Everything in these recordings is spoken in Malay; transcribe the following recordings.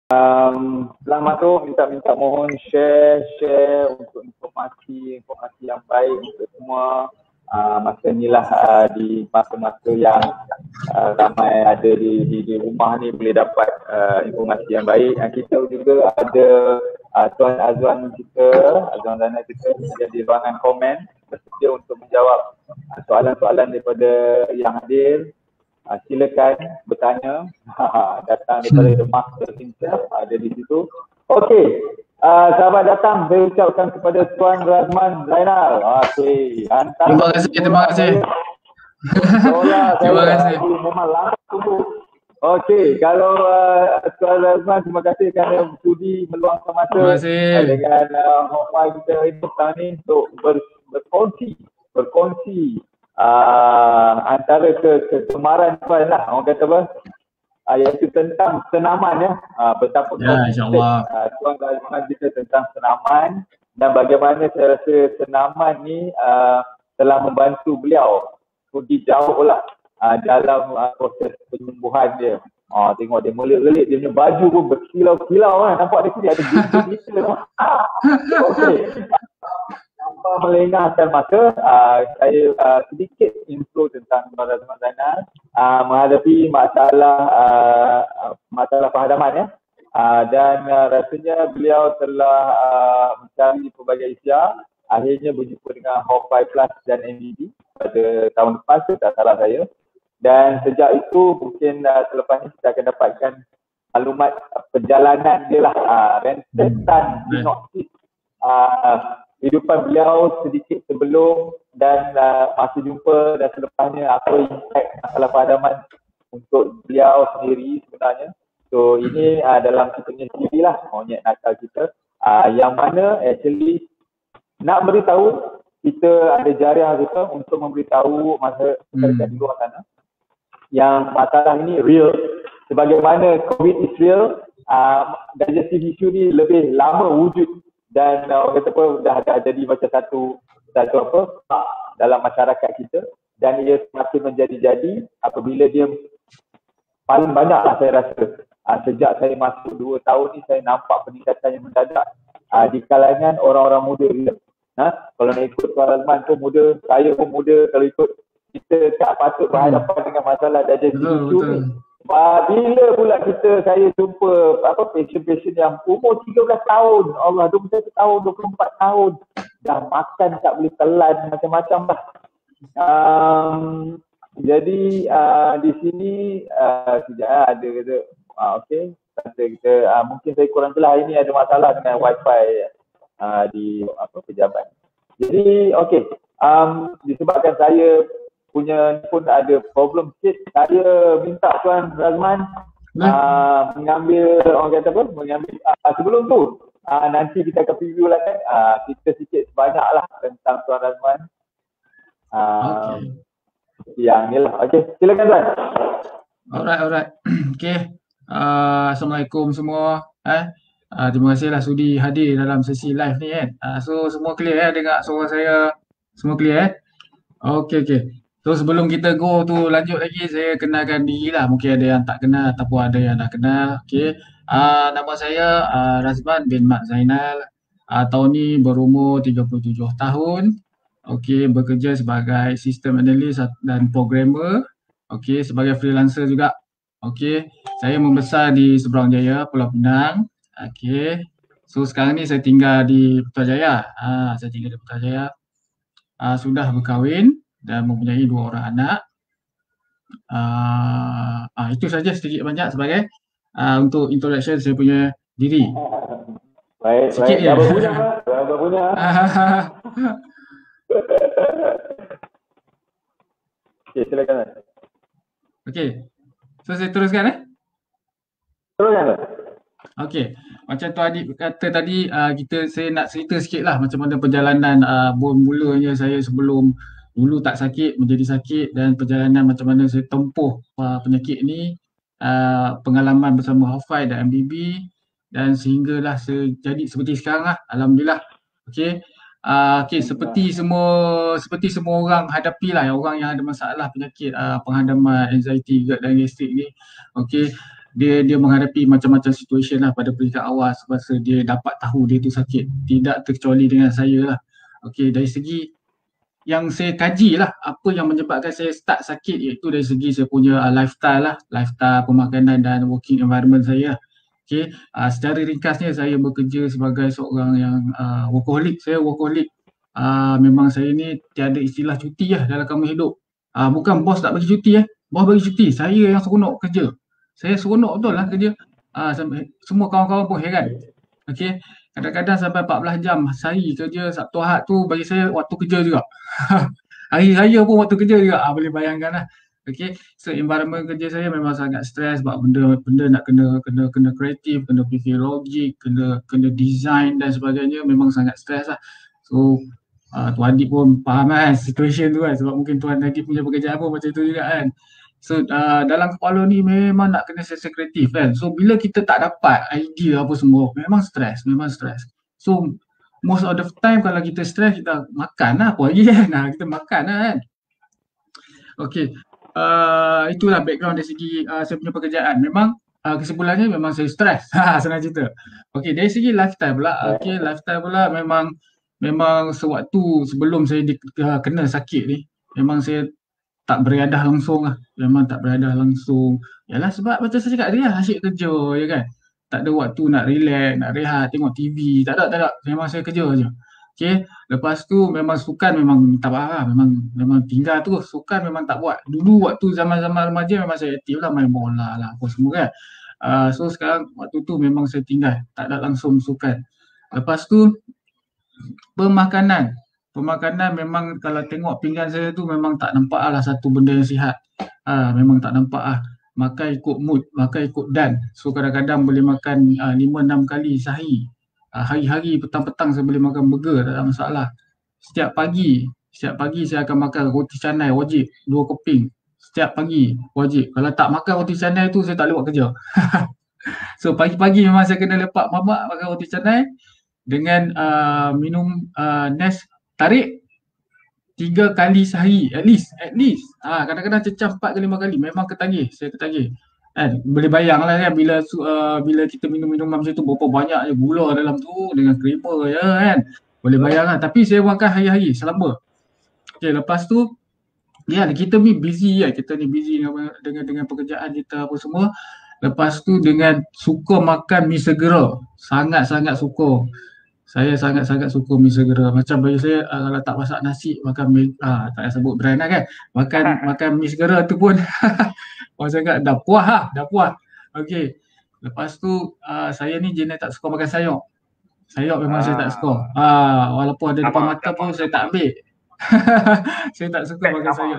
Selamat tu minta mohon share untuk informasi yang baik untuk semua. Masa ni lah di masa-masa yang ramai ada di rumah ni boleh dapat informasi yang baik. Kita juga ada Tuan Azwan Zana kita ada di ruangan komen bersedia untuk menjawab soalan-soalan daripada yang hadir. Silakan bertanya. Datang daripada The Master himself, ada di situ. Okey, sahabat datang, saya ucapkan kepada Tuan Razman Zainal. Okey, terima kasih. Terima kasih. Memang lama tunggu. Okey, kalau Tuan Razman, terima kasih kerana sudi meluangkan masa dengan Hokmai kita ini petang ni untuk berkongsi antara kegemaran Tuan lah, orang kata apa, iaitu tentang senaman ya, betapa insyaAllah Tuan Razman kita tentang senaman dan bagaimana saya rasa senaman ni telah membantu beliau pergi jauh lah dalam proses penyembuhan dia. Tengok dia melik-melik, dia punya baju pun berkilau-kilau kan, nampak di sini ada glitter. Okey, tanpa melengahkan masa, saya sedikit intro tentang Tuan Razman Zainal menghadapi masalah pahadaman ya. Dan rasanya beliau telah mencari pelbagai ikhtiar, akhirnya berjumpa dengan Hokmai Plus dan MBB pada tahun lepas, tak salah saya. Dan sejak itu mungkin selepas ini kita akan dapatkan maklumat perjalanan dia lah, rentetan sinopsis kehidupan beliau sedikit sebelum dan masa jumpa dan selepasnya, apa impact masalah pahadaman untuk beliau sendiri sebenarnya. So ini dalam kita punya CV lah, monyet nakal kita, yang mana actually nak beritahu, kita ada jariah kita untuk memberitahu masyarakat di luar sana yang masalah ini real, sebagaimana COVID is real. Digestive issue ni lebih lama wujud dan orang kata apa, dah jadi macam satu dalam masyarakat kita, dan ia semakin menjadi-jadi apabila dia paling banyak lah saya rasa. Sejak saya masuk 2 tahun ni, saya nampak peningkatan yang mendadak di kalangan orang-orang muda. Kalau nak ikut Tuan Razman pun muda, saya pun muda, kalau ikut kita tak patut berhadapan dengan masalah digestive issue ni. Bila pula saya jumpa pasien-pasien yang umur 13 tahun, Allah, 21 tahun, 24 tahun, dah makan tak boleh telan, macam-macam lah. Jadi di sini sekejap ada kata, okey, kita mungkin saya kurang jelas, ini ada masalah dengan wifi di pejabat. Jadi okey, disebabkan saya punya pun ada problem sikit, saya minta Tuan Razman mengambil, orang kata apa, sebelum tu nanti kita akan preview lah kan, kita sikit sebanyak lah tentang Tuan Razman. Yang ni lah. Okey, silakan Tuan. Alright. Okey, Assalamualaikum semua. Terima kasih lah sudi hadir dalam sesi live ni kan. So semua clear dengar suara saya, semua clear Okey. So sebelum kita go tu lanjut lagi, saya kenalkan diri lah. Mungkin ada yang tak kenal ataupun ada yang dah kenal. Okey, nama saya Razman bin Mat Zainal. Tahun ni berumur 37 tahun. Okey, bekerja sebagai sistem analis dan programmer. Okey, sebagai freelancer juga. Okey, saya membesar di Seberang Jaya, Pulau Pinang. Okey, so sekarang ni saya tinggal di Putrajaya. Saya tinggal di Putrajaya. Sudah berkahwin dan mempunyai 2 orang anak. Itu saja sedikit banyak sebagai untuk introduction saya punya diri. Baik. Berapa punya? Okey, silakan. Okey, so saya teruskan Teruskan. Okey, macam Tuan Adib kata tadi, saya nak cerita sikit lah macam mana perjalanan mulanya saya sebelum dulu tak sakit menjadi sakit, dan perjalanan macam mana saya tempuh penyakit ni, pengalaman bersama Hokmai dan MBB, dan sehinggalah saya jadi seperti sekarang lah, alhamdulillah. Okey, seperti semua orang hadapi lah, orang yang ada masalah penyakit penghadaman, anxiety, GERD dan gastrik ni. Okey, dia menghadapi macam-macam situasi lah pada peringkat awal semasa dia dapat tahu dia tu sakit. Tidak terkecuali dengan saya lah. Okey, dari segi yang saya kaji lah apa yang menyebabkan saya start sakit, iaitu dari segi saya punya lifestyle lah, lifestyle, pemakanan dan working environment saya. Okey, secara ringkasnya saya bekerja sebagai seorang yang workaholic. Saya workaholic. Memang saya ni tiada istilah cuti lah dalam kamu hidup. Bukan bos tak bagi cuti bos bagi cuti, saya yang seronok kerja. Saya seronok betul lah kerja. Semua kawan-kawan pun heran. Okey, kadang-kadang sampai 14 jam sehari kerja. Sabtu Ahad tu bagi saya waktu kerja juga. Hari raya pun waktu kerja juga. Boleh bayangkan lah. Okay, so environment kerja saya memang sangat stres sebab benda nak kena kreatif, kena fikir logik, kena design dan sebagainya, memang sangat stres lah. So Tuan Adib pun faham kan situation tu kan, sebab mungkin Tuan Adib punya pekerjaan pun macam tu juga kan. So dalam kepala ni memang nak kena sesi kreatif kan. So bila kita tak dapat idea apa semua, memang stres. So most of the time kalau kita stres, kita makan lah apa lagi kan. Kita makan lah kan. Okay, itulah background dari segi saya punya pekerjaan. Memang kesimpulannya memang saya stres. Senang cerita. Okay, dari segi lifestyle pula. Okay, lifestyle pula memang sewaktu sebelum saya kena sakit ni, memang saya tak beriadah langsung lah. Memang tak beriadah langsung. Yalah sebab macam saya cakap tadi lah, asyik kerja je kan. Tak ada waktu nak relax, nak rehat, tengok TV. Tak ada. Memang saya kerja je. Okay, lepas tu memang sukan memang tak apa lah. Memang tinggal tu. Sukan memang tak buat. Dulu waktu zaman-zaman remaja memang saya aktif lah, main bola lah apa semua kan. So sekarang waktu tu memang saya tinggal. Tak ada langsung sukan. Lepas tu pemakanan memang kalau tengok pinggan saya tu memang tak nampak lah satu benda yang sihat. Memang tak nampak lah. Makan ikut mood, makan ikut dan. So kadang-kadang boleh makan 5-6 kali sehari. Hari-hari petang-petang saya boleh makan burger, tak ada masalah. Setiap pagi saya akan makan roti canai wajib, 2 keping. Setiap pagi wajib. Kalau tak makan roti canai tu saya tak boleh buat kerja. So pagi-pagi memang saya kena lepak mamak makan roti canai dengan minum nes tarik 3 kali sehari at least. Kadang-kadang cecah 4 ke 5 kali. Memang saya ketagih. Boleh bayang lah kan bila kita minum minuman macam tu, berapa banyak je gula dalam tu dengan creamer je kan. Boleh bayang lah. Tapi saya makan hari-hari selama. Okay, lepas tu kita ni busy kan. Kita ni busy dengan pekerjaan kita apa semua. Lepas tu dengan suka makan mi segera. Sangat-sangat suka. Saya sangat-sangat suka mi segera. Macam bagi saya kalau tak masak nasi, makan mi, tak payah sebut brand lah kan. Makan mi segera tu pun orang cakap dah puas. Okey. Lepas tu saya ni jenis tak suka makan sayur. Sayur memang saya tak suka. Walaupun ada depan mata pun saya tak ambil. Saya tak suka makan sayur.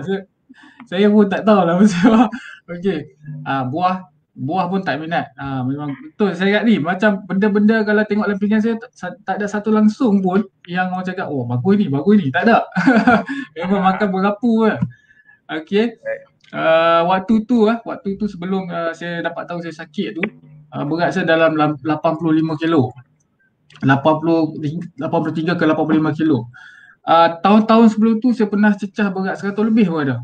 Saya pun tak tahu lah pasal. Okey. Buah pun tak minat. Memang betul saya kat ni. Macam benda-benda kalau tengok dalam pinggan saya tak ada satu langsung pun yang orang cakap, oh bagus ni. Tak ada. Memang makan berapu je. Okey. Waktu tu sebelum saya dapat tahu saya sakit tu, berat saya dalam 85 kilo. 83 ke 85 kilo. Tahun-tahun sebelum tu saya pernah cecah berat 100 lebih pun ada.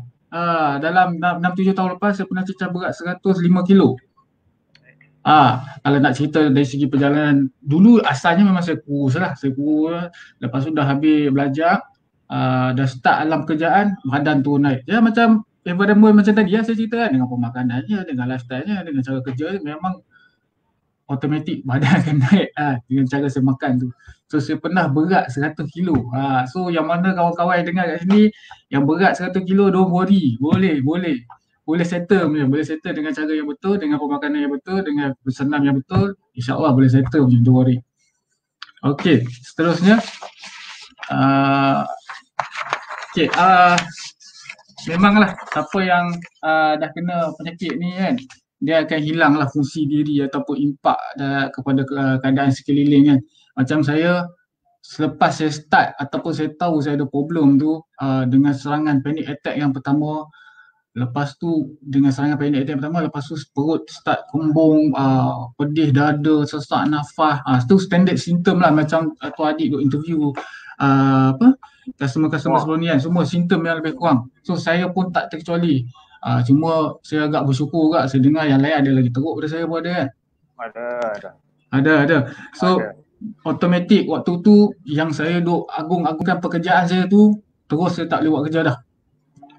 Dalam 6-7 tahun lepas saya pernah cecah berat 105 kilo. Kalau nak cerita dari segi perjalanan, dulu asalnya memang saya kurus. Lepas tu dah habis belajar, dah start alam kerjaan, badan tu naik. Ya macam environment macam tadi saya cerita kan, dengan pemakanannya, dengan lifestyle-nya, dengan cara kerja, memang automatik badan akan naik dengan cara saya makan tu. So saya pernah berat 100 kilo. So yang mana kawan-kawan yang dengar kat sini yang berat 100 kilo, don't worry. Boleh settle dengan cara yang betul, dengan pemakanan yang betul, dengan bersenam yang betul. InsyaAllah boleh settle macam, don't worry. Okey, seterusnya. Memanglah siapa yang dah kena penyakit ni kan, dia akan hilanglah fungsi diri ataupun impak kepada keadaan sekeliling kan. Macam saya, selepas saya start ataupun saya tahu saya ada problem tu dengan serangan panic attack yang pertama, lepas tu lepas tu perut start kembung, pedih dada, sesak nafas. Itu standard simptom lah, macam Tuan Adik duk interview customer sebelum ni kan, semua simptom yang lebih kurang. So saya pun tak terkecuali. Cuma saya agak bersyukur juga saya dengar yang lain ada lagi teruk daripada saya pun ada kan. Ada. So Ada. automatik waktu tu yang saya duk agung-agungkan pekerjaan saya tu, terus saya tak boleh buat kerja dah.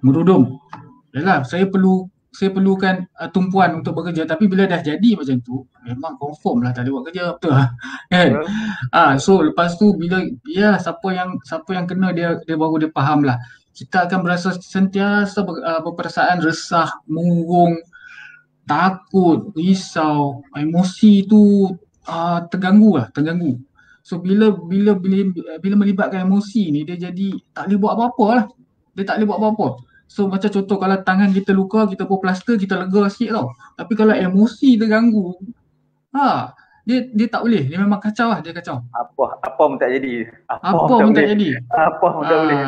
Merudum. Yalah, saya perlukan tumpuan untuk bekerja, tapi bila dah jadi macam tu memang confirm lah tak boleh buat kerja, betul lah kan. So lepas tu bila siapa yang kena dia baru dia faham lah. Kita akan berasa sentiasa berperasaan resah, murung, takut, risau, emosi tu terganggu. So bila melibatkan emosi ni, dia jadi tak boleh buat apa-apa lah. Dia tak boleh buat apa-apa. So macam contoh kalau tangan kita luka, kita pun plaster, kita lega sikit tau. Tapi kalau emosi terganggu, dia tak boleh. Dia memang kacau lah, dia kacau. Apa pun tak jadi. Apa pun tak jadi. Apa pun tak boleh.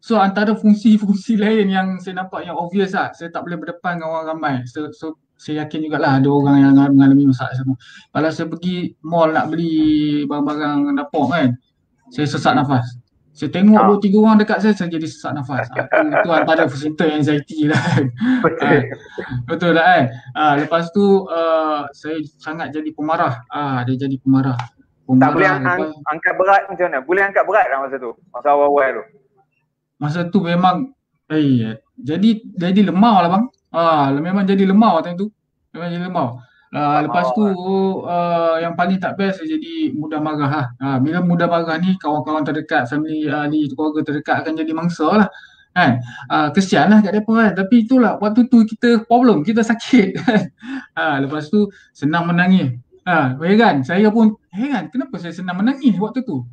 So antara fungsi-fungsi lain yang saya nampak yang obvious lah, saya tak boleh berdepan dengan orang ramai. So saya yakin jugalah ada orang yang mengalami masalah semua. Kalau saya pergi mall nak beli barang-barang dapur kan, saya sesak nafas. Saya tengok 2-3 orang dekat saya jadi sesak nafas. Itu antara simptom anxiety lah kan. Betul lah kan. Lepas tu saya sangat jadi pemarah. Dia jadi pemarah. Tak boleh angkat berat macam mana? Boleh angkat berat lah masa tu? Masa awal-awal tu? Masa tu memang jadi lemau lah bang. Memang jadi lemau time tu. Memang jadi lemau. Lepas tu yang paling tak best saya jadi mudah marah lah. Bila mudah marah ni kawan-kawan terdekat, family ahli, keluarga terdekat akan jadi mangsa lah kan. Kesian lah kat mereka kan. Tapi itulah waktu tu kita problem, kita sakit kan. Lepas tu senang menangis. Heran, saya pun heran kenapa saya senang menangis waktu tu.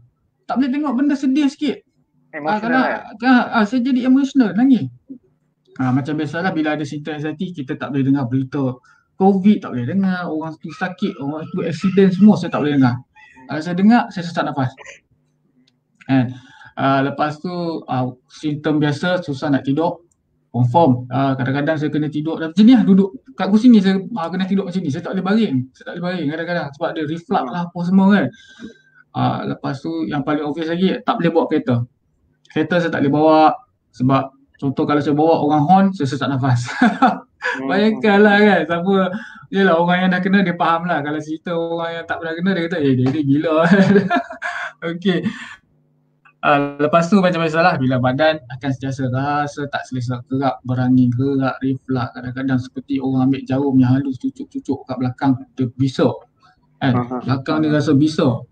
Tak boleh tengok benda sedih sikit. Saya jadi emotional, nangis. Macam biasalah bila ada simptom anxiety, kita tak boleh dengar berita COVID, tak boleh dengar, orang tu sakit, orang tu accident, semua saya tak boleh dengar. Kalau saya dengar, saya sesak nafas. Lepas tu simptom biasa, susah nak tidur, confirm. Kadang-kadang saya kena tidur macam ni lah, duduk kat kursi ni saya kena tidur macam ni, saya tak boleh baring kadang-kadang sebab ada reflux lah apa semua kan. Lepas tu yang paling obvious lagi, tak boleh bawa kereta saya tak boleh bawa sebab contoh kalau saya bawa orang horn, saya sesak nafas. Bayangkanlah kan, siapa yelah orang yang dah kena dia faham lah. Kalau cerita orang yang tak pernah kena, dia kata dia gila. Okay. Lepas tu macam biasalah, bila badan akan sentiasa rasa tak selesa, gerak, berangin, gerak, reflux, kadang-kadang seperti orang ambil jarum yang halus cucuk-cucuk kat belakang, dia bisau belakang ni rasa bisau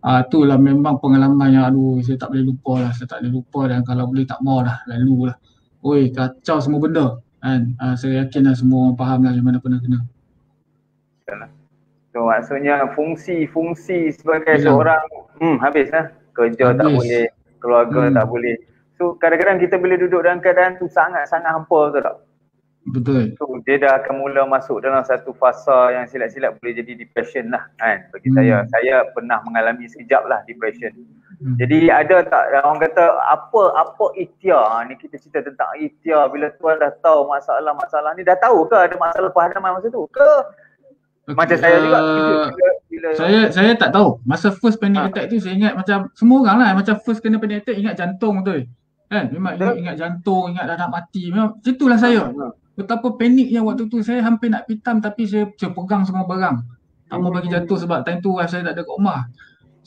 itulah memang pengalaman yang saya tak boleh lupa dan kalau boleh tak mau lah, lalu lah. Kacau semua benda kan. Saya yakin lah semua orang faham lah yang mana pernah kena. So maksudnya fungsi sebagai seorang habis lah. Kerja tak boleh, keluarga tak boleh. So kadang-kadang kita boleh duduk dalam keadaan tu sangat-sangat hampa, betul tak? Betul. So dia dah akan mula masuk dalam satu fasa yang silap-silap boleh jadi depression lah kan. Bagi saya pernah mengalami sekejap lah depression. Jadi ada tak orang kata apa ikhtiar ni, kita cerita tentang ikhtiar bila tuan dah tahu masalah-masalah ni, dah tahu ke ada masalah pahadaman masa tu ke? Macam saya juga bila saya tak tahu. Masa first panic attack tu saya ingat macam semua orang lah, macam first kena panic attack ingat jantung tu kan. Memang ingat jantung, ingat dah nak mati. Memang itulah saya. Betapa paniknya waktu tu, saya hampir nak pitam tapi saya pegang semua barang. Tak mau bagi jatuh sebab time tu wife saya tak ada kat rumah.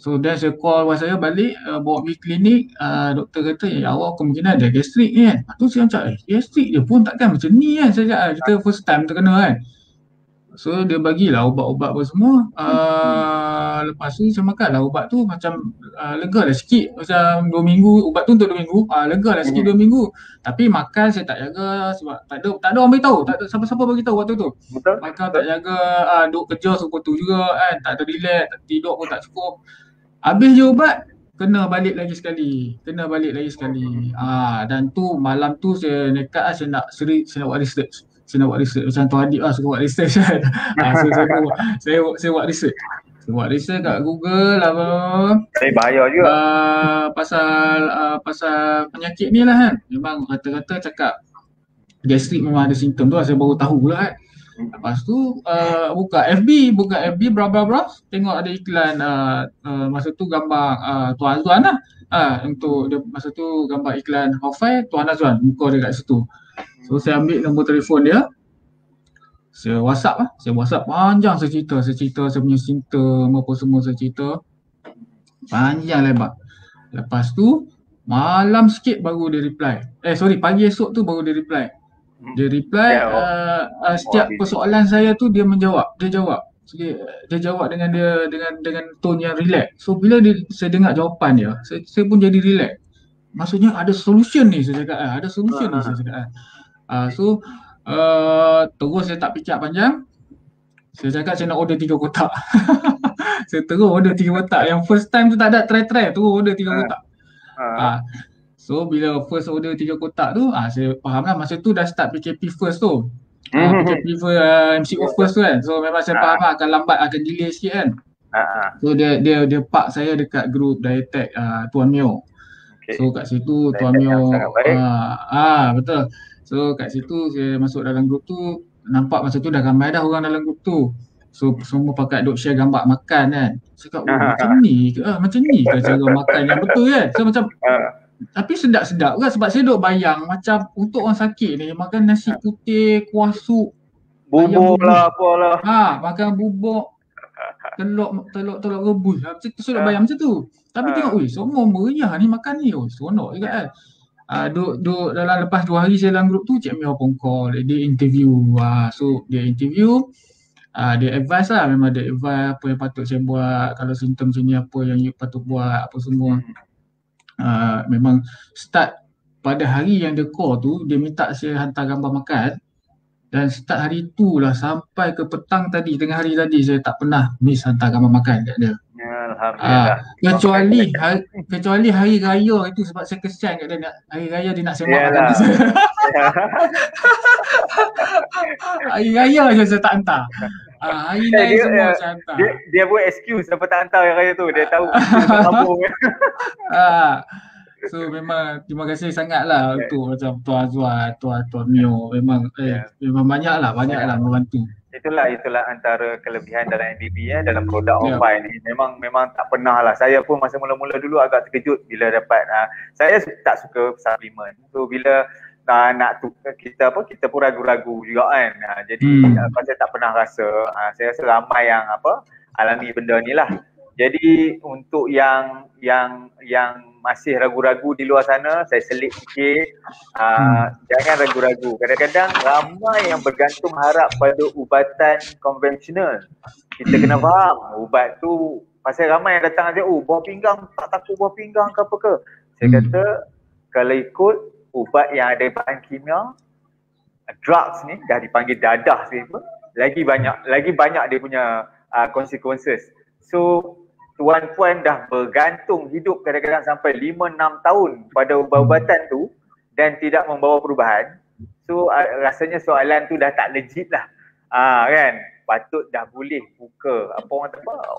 So then saya call wife saya balik, bawa pergi klinik. Doktor kata awak kemungkinan ada gastrik ni kan. Tu saya macam gastrik dia pun takkan macam ni kan. Saya cakap kita first time terkena kan. So dia bagilah ubat-ubat apa semua. Lepas tu saya makan lah ubat tu, macam lega lah sikit. Macam 2 minggu, ubat tu untuk 2 minggu. Lega lah sikit 2 minggu. Tapi makan saya tak jaga sebab tak ada orang beritahu. Tak ada siapa-siapa beritahu waktu tu. Betul. Makan tak jaga, duk kerja seperti tu juga kan. Tak ada relax, tidur pun tak cukup. Habis je ubat, kena balik lagi sekali. Dan tu malam tu saya nekat lah, saya nak buat research. Saya nak buat research macam Tuan Adib lah, suka buat research kan. Saya buat research. Saya buat research kat Google apa. Bahaya juga. Pasal penyakit ni lah kan. Memang rata-rata cakap gastrik memang ada simptom tu lah, saya baru tahu pula kan. Lepas tu buka FB bra tengok ada iklan masa tu gambar Tuan Azwan lah. Untuk dia, masa tu gambar iklan Hawfai, Tuan Azwan muka dia kat situ. So saya ambil nombor telefon dia, saya WhatsApp panjang saya cerita saya punya simptom apa semua saya cerita panjang lebar. Lepas tu malam sikit baru dia reply. Pagi esok tu baru dia reply. Dia reply setiap persoalan saya tu dia menjawab. Dia jawab dengan tone yang relax. So bila saya dengar jawapan dia, saya pun jadi relax. Maksudnya ada solution ni saya cakap. So terus saya tak fikir panjang. Saya cakap saya nak order 3 kotak. Saya terus order 3 kotak. Yang first time tu tak ada try terus order 3 kotak. So bila first order 3 kotak tu, saya faham lah masa tu dah start PKP first tu. PKP first, MCO first tu kan. So memang saya faham lah akan lambat, akan delay sikit kan. So dia park saya dekat group Dietech Tuan Mio. So kat situ Tuan Mio betul. So kat situ saya masuk dalam group tu, nampak masa tu dah ramai dah orang dalam group tu. So semua pakai duk share gambar makan kan. Cakap macam ni ke cara makan yang betul kan. So macam tapi sedap-sedap kan sebab saya duk bayang macam untuk orang sakit ni makan nasi putih, kuah sup, bubur lah apalah. Makan bubur, telur rebus. Macam tu saya duk bayang macam tu. Tapi tengok semua meriah ni makan ni. Seronok juga kan. Duk dalam lepas 2 hari saya dalam grup tu, Cik Mio pun call, dia interview. So dia interview, dia advice lah, memang dia advice apa yang patut saya buat, kalau simptom sini apa yang you patut buat, apa semua. Memang start pada hari yang dia call tu, dia minta saya hantar gambar makan. Dan start hari tu lah sampai ke petang tadi, tengah hari tadi, saya tak pernah miss hantar gambar makan kat dia. Alhamdulillah. Kecuali hari raya itu sebab saya kesian kat dia, hari raya dia nak semak makan saya. Hari raya je saya tak hantar. Hari lain semua saya hantar. Dia buat excuse apa tak hantar hari raya tu, dia tahu sambung. So memang terima kasih sangatlah untuk macam Tuan Azwan, Tuan Mio, memang banyaklah membantu. Itulah antara kelebihan dalam MBB dalam produk Hopify ni. Memang tak pernah lah. Saya pun masa mula-mula dulu agak terkejut bila dapat saya tak suka suplemen. So bila nak tukar kita pun ragu-ragu juga kan. Jadi saya tak pernah rasa. Saya rasa ramai yang alami benda ni lah. Jadi untuk yang masih ragu-ragu di luar sana, saya selit sikit, jangan ragu-ragu. Kadang-kadang ramai yang bergantung harap pada ubatan konvensional. Kita kena faham ubat tu, pasal ramai yang datang aja, buah pinggang, tak takut buah pinggang ke apa ke. Saya kata kalau ikut ubat yang ada bahan kimia, drugs ni dah dipanggil dadah sekali, lagi banyak dia punya consequences. So tuan-puan dah bergantung hidup kadang-kadang sampai 5-6 tahun pada ubat-ubatan tu dan tidak membawa perubahan. So rasanya soalan tu dah tak legit lah. Kan? Patut dah boleh buka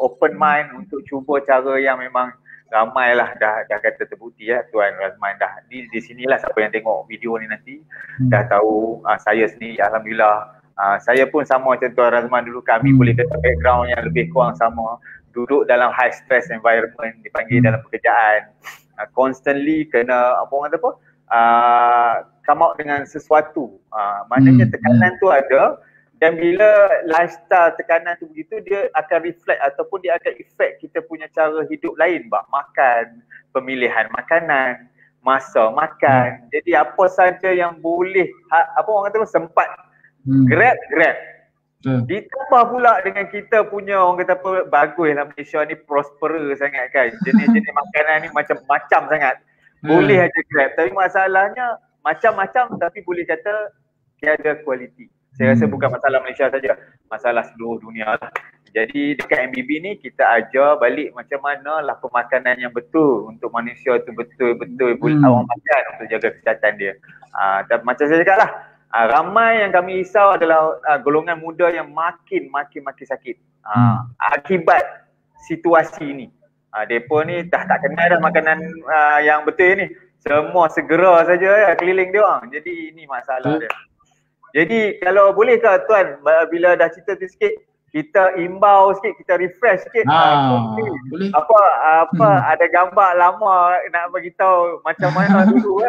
open mind untuk cuba cara yang memang ramai lah dah kata terbukti Tuan Razman dah. Di sinilah siapa yang tengok video ni nanti dah tahu. Saya sendiri alhamdulillah, saya pun sama macam Tuan Razman dulu, kami boleh kata background yang lebih kurang sama. Duduk dalam high stress environment, dipanggil dalam pekerjaan, constantly kena come out dengan sesuatu. Maknanya tekanan tu ada, dan bila lifestyle tekanan tu begitu, dia akan reflect ataupun dia akan effect kita punya cara hidup lain, makan, pemilihan makanan, masa makan. Jadi apa saja yang boleh sempat grab. Ditambah pula dengan kita punya baguslah Malaysia ni prosperous sangat kan. Jenis-jenis makanan ni macam-macam sangat. Boleh aja grab. Tapi masalahnya macam-macam tapi boleh kata tiada kualiti. Saya rasa bukan masalah Malaysia saja, masalah seluruh dunia lah. Jadi dekat MBB ni kita ajar balik macam mana lah pemakanan yang betul untuk manusia tu betul-betul awak makan untuk jaga kesihatan dia. Dan macam saya cakap lah, ramai yang kami risau adalah golongan muda yang makin sakit akibat situasi ni. Depa ni dah tak kenal dah makanan yang betul ni. Semua segera saja keliling dia orang. Jadi ini masalah dia. Jadi kalau boleh ke Tuan, bila dah cerita tu sikit, kita imbau sikit, kita refresh sikit. Boleh. Ada gambar lama nak bagi tahu macam mana dulu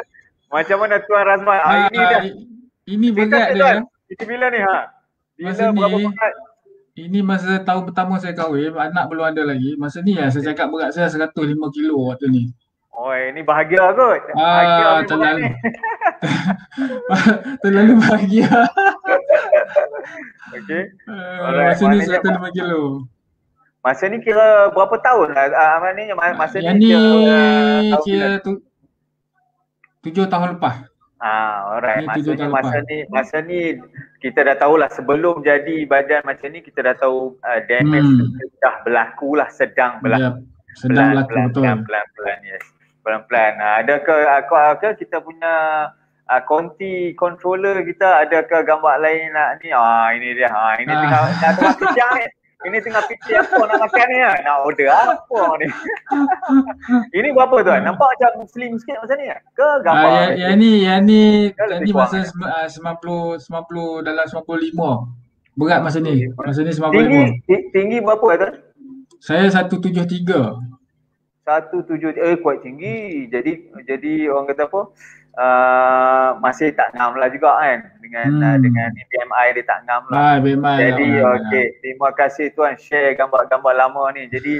macam mana Tuan Razman ini dah Ini Cerita berat sikit dia. tuan. Itu bila ni Bila Masa berapa ni, berat? ini masa tahun pertama saya kahwin, anak belum ada lagi. Masa ni saya cakap berat saya 105 kilo waktu ni. Oi, ni bahagia kot. Bahagia ni berat ni. Terlalu bahagia. Okey. Alright, Masa ni maknanya 105 kilo. masa ni kira berapa tahun lah? Maknanya masa Yang ni ni tahun kira bila? 7 tahun lepas. Alright. Ni 7 Maksudnya tahun masa ni kita dah tahulah sebelum jadi badan macam ni kita dah tahu damage dah berlaku lah, sedang berlaku. Ya, sedang berlaku betul. Pelan-pelan, yes. Pelan-pelan. Adakah kita punya konti controller kita adakah gambar lain nak ni? Ini dia. Ini tengah fikir ni. Ini tengah fikir apa nak makan ni. Nak order apa ni? Ini berapa tuan? Nampak macam slim sikit macam ni ke gambar? Yang ni masa 90 dalam 95. Berat masa ni. Masa ni 95. Tinggi berapa tuan? Saya 173. 170 kuat tinggi. Jadi orang kata apa? Masih tak ngam lah juga kan dengan BMI dia tak ngam lah. BMI jadi okey, terima kasih tuan share gambar-gambar lama ni. Jadi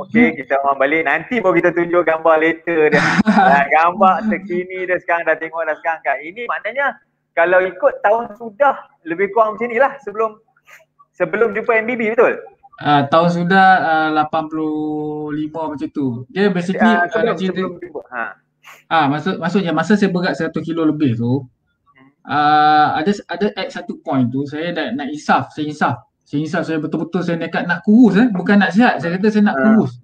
okey, kita orang balik nanti baru kita tunjuk gambar later dia. Gambar terkini dia sekarang dah tengok dah sekarang kan. Ini maknanya kalau ikut tahun sudah lebih kurang macam ni lah sebelum jumpa MBB betul? Tahun sudah 85 macam tu. Dia basically sebelum jumpa. Maksudnya masa saya berat 100 kilo lebih tu, ada at satu point tu saya dah nak insaf, saya betul-betul saya nekat nak kurus bukan nak sihat, saya kata saya nak kurus.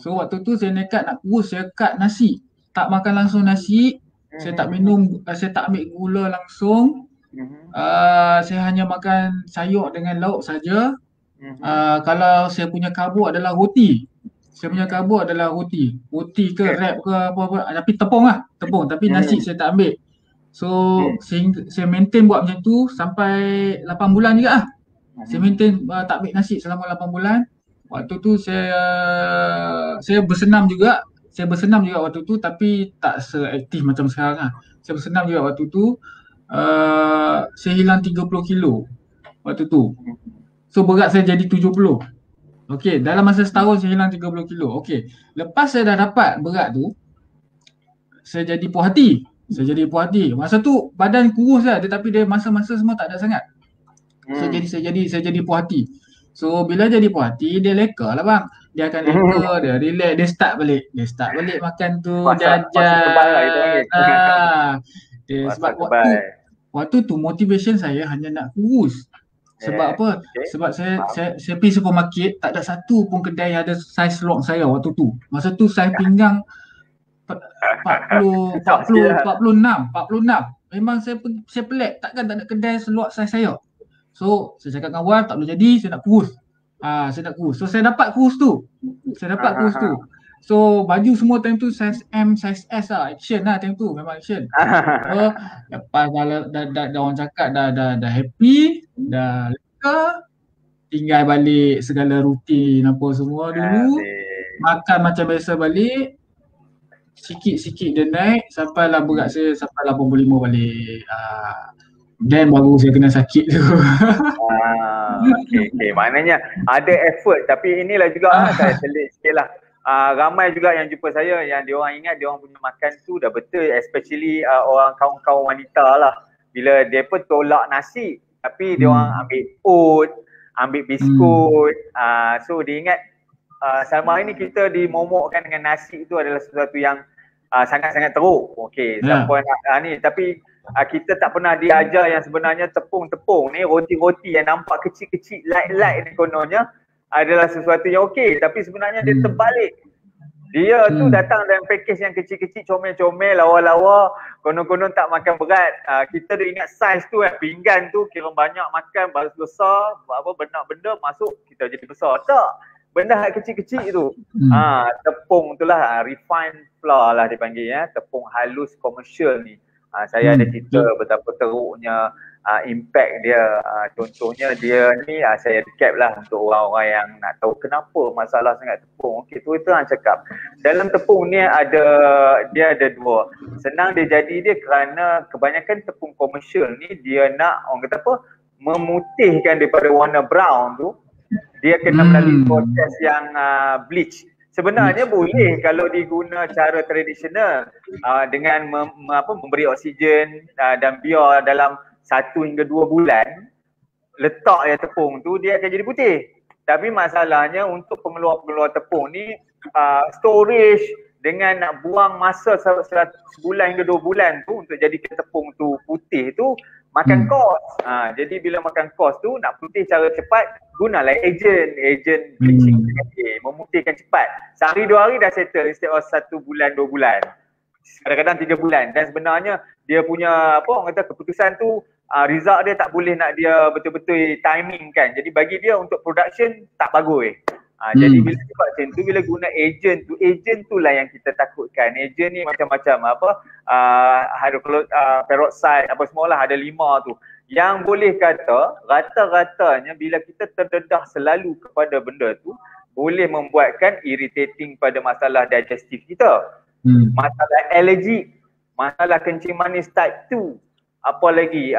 So waktu tu saya nekat nak kurus, saya cut nasi. Tak makan langsung nasi, saya tak minum, saya tak ambil gula langsung. Saya hanya makan sayur dengan lauk saja. Kalau saya punya karbo adalah roti. Roti ke wrap ke apa-apa, tapi tepung tapi nasi saya tak ambil. So saya maintain buat macam tu sampai 8 bulan juga Saya maintain tak ambil nasi selama 8 bulan. Waktu tu saya bersenam juga waktu tu, tapi tak seaktif macam sekarang Saya bersenam juga waktu tu. Saya hilang 30 kilo waktu tu. So berat saya jadi 70. Okey, dalam masa setahun saya hilang 30 kilo. Okey, lepas saya dah dapat berat tu, saya jadi puas hati. Masa tu badan kurus lah, tetapi dia masa-masa semua tak ada sangat. So saya jadi puas hati. So bila jadi puas hati, dia leka lah bang. Dia akan leka, dia relax, dia start balik makan tu, jajan. Sebab waktu tu motivation saya hanya nak kurus. Sebab apa? Sebab saya pergi supermarket, tak ada satu pun kedai ada saiz slot saya waktu tu. Masa tu saiz pinggang 46. Memang saya pelik, takkan tak ada kedai slot saiz saya. So saya cakap dengan Wan, tak boleh jadi, saya nak kurus. So saya dapat kurus tu. So baju semua time tu saiz M, saiz S action time tu, memang action. So lepas dah orang cakap dah happy, dah leka, tinggal balik segala rutin apa semua dulu. Makan macam biasa balik. Sikit-sikit dia naik sampailah berat saya sampai 85 balik. Then baru saya kena sakit tu. Okay. Maknanya ada effort, tapi inilah juga saya selit sikit lah. Ramai juga yang jumpa saya yang diorang ingat diorang punya makan tu dah betul, especially orang kawan-kawan wanita lah. Bila dia pun tolak nasi, tapi diorang ambil oat, ambil biskut. So dia ingat selama ini kita dimomokkan dengan nasi itu adalah sesuatu yang sangat-sangat teruk. Okey, siapa nak ni, tapi kita tak pernah diajar yang sebenarnya tepung-tepung ni, roti-roti yang nampak kecil-kecil, light-light ni kononnya adalah sesuatu yang okey, tapi sebenarnya dia terbalik. Dia tu datang dalam package yang kecil-kecil, comel-comel, lawa-lawa, konon-konon tak makan berat. Kita dah ingat saiz tu pinggan tu kira banyak makan, balas besar, apa benda masuk kita jadi besar. Tak, benda kecil-kecil tu. Tepung tu lah, refined flour lah dipanggil tepung halus komersial ni. Saya ada cerita betapa teruknya impact dia. Contohnya dia ni saya recap lah untuk orang-orang yang nak tahu kenapa masalah sangat tepung. Okey, tu hang cakap. Dalam tepung ni dia ada dua. Senang dia jadi dia kerana kebanyakan tepung komersial ni dia nak orang kata apa, memutihkan daripada warna brown tu. Dia kena melalui proses yang bleach. Sebenarnya boleh kalau diguna cara tradisional dengan memberi oksigen dan biar dalam 1 hingga 2 bulan letak ya tepung tu dia akan jadi putih. Tapi masalahnya untuk pengeluar-pengeluar tepung ni storage dengan nak buang masa sebulan hingga 2 bulan tu untuk jadikan tepung tu putih tu makan kos. Jadi bila makan kos tu nak putih cara cepat gunalah ejen bleaching memutihkan cepat. Sehari 2 hari dah settle instead of 1 bulan 2 bulan. Kadang-kadang 3 bulan dan sebenarnya dia punya orang kata keputusan tu result dia tak boleh nak dia betul-betul timing kan. Jadi bagi dia untuk production tak bagus. Jadi bila sebab macam tu bila guna ejen tu lah yang kita takutkan. Ejen ni macam-macam peroxide apa semualah ada 5 tu. Yang boleh kata rata-ratanya bila kita terdedah selalu kepada benda tu boleh membuatkan irritating pada masalah digestif kita. Masalah alergi, masalah kencing manis type 2, apa lagi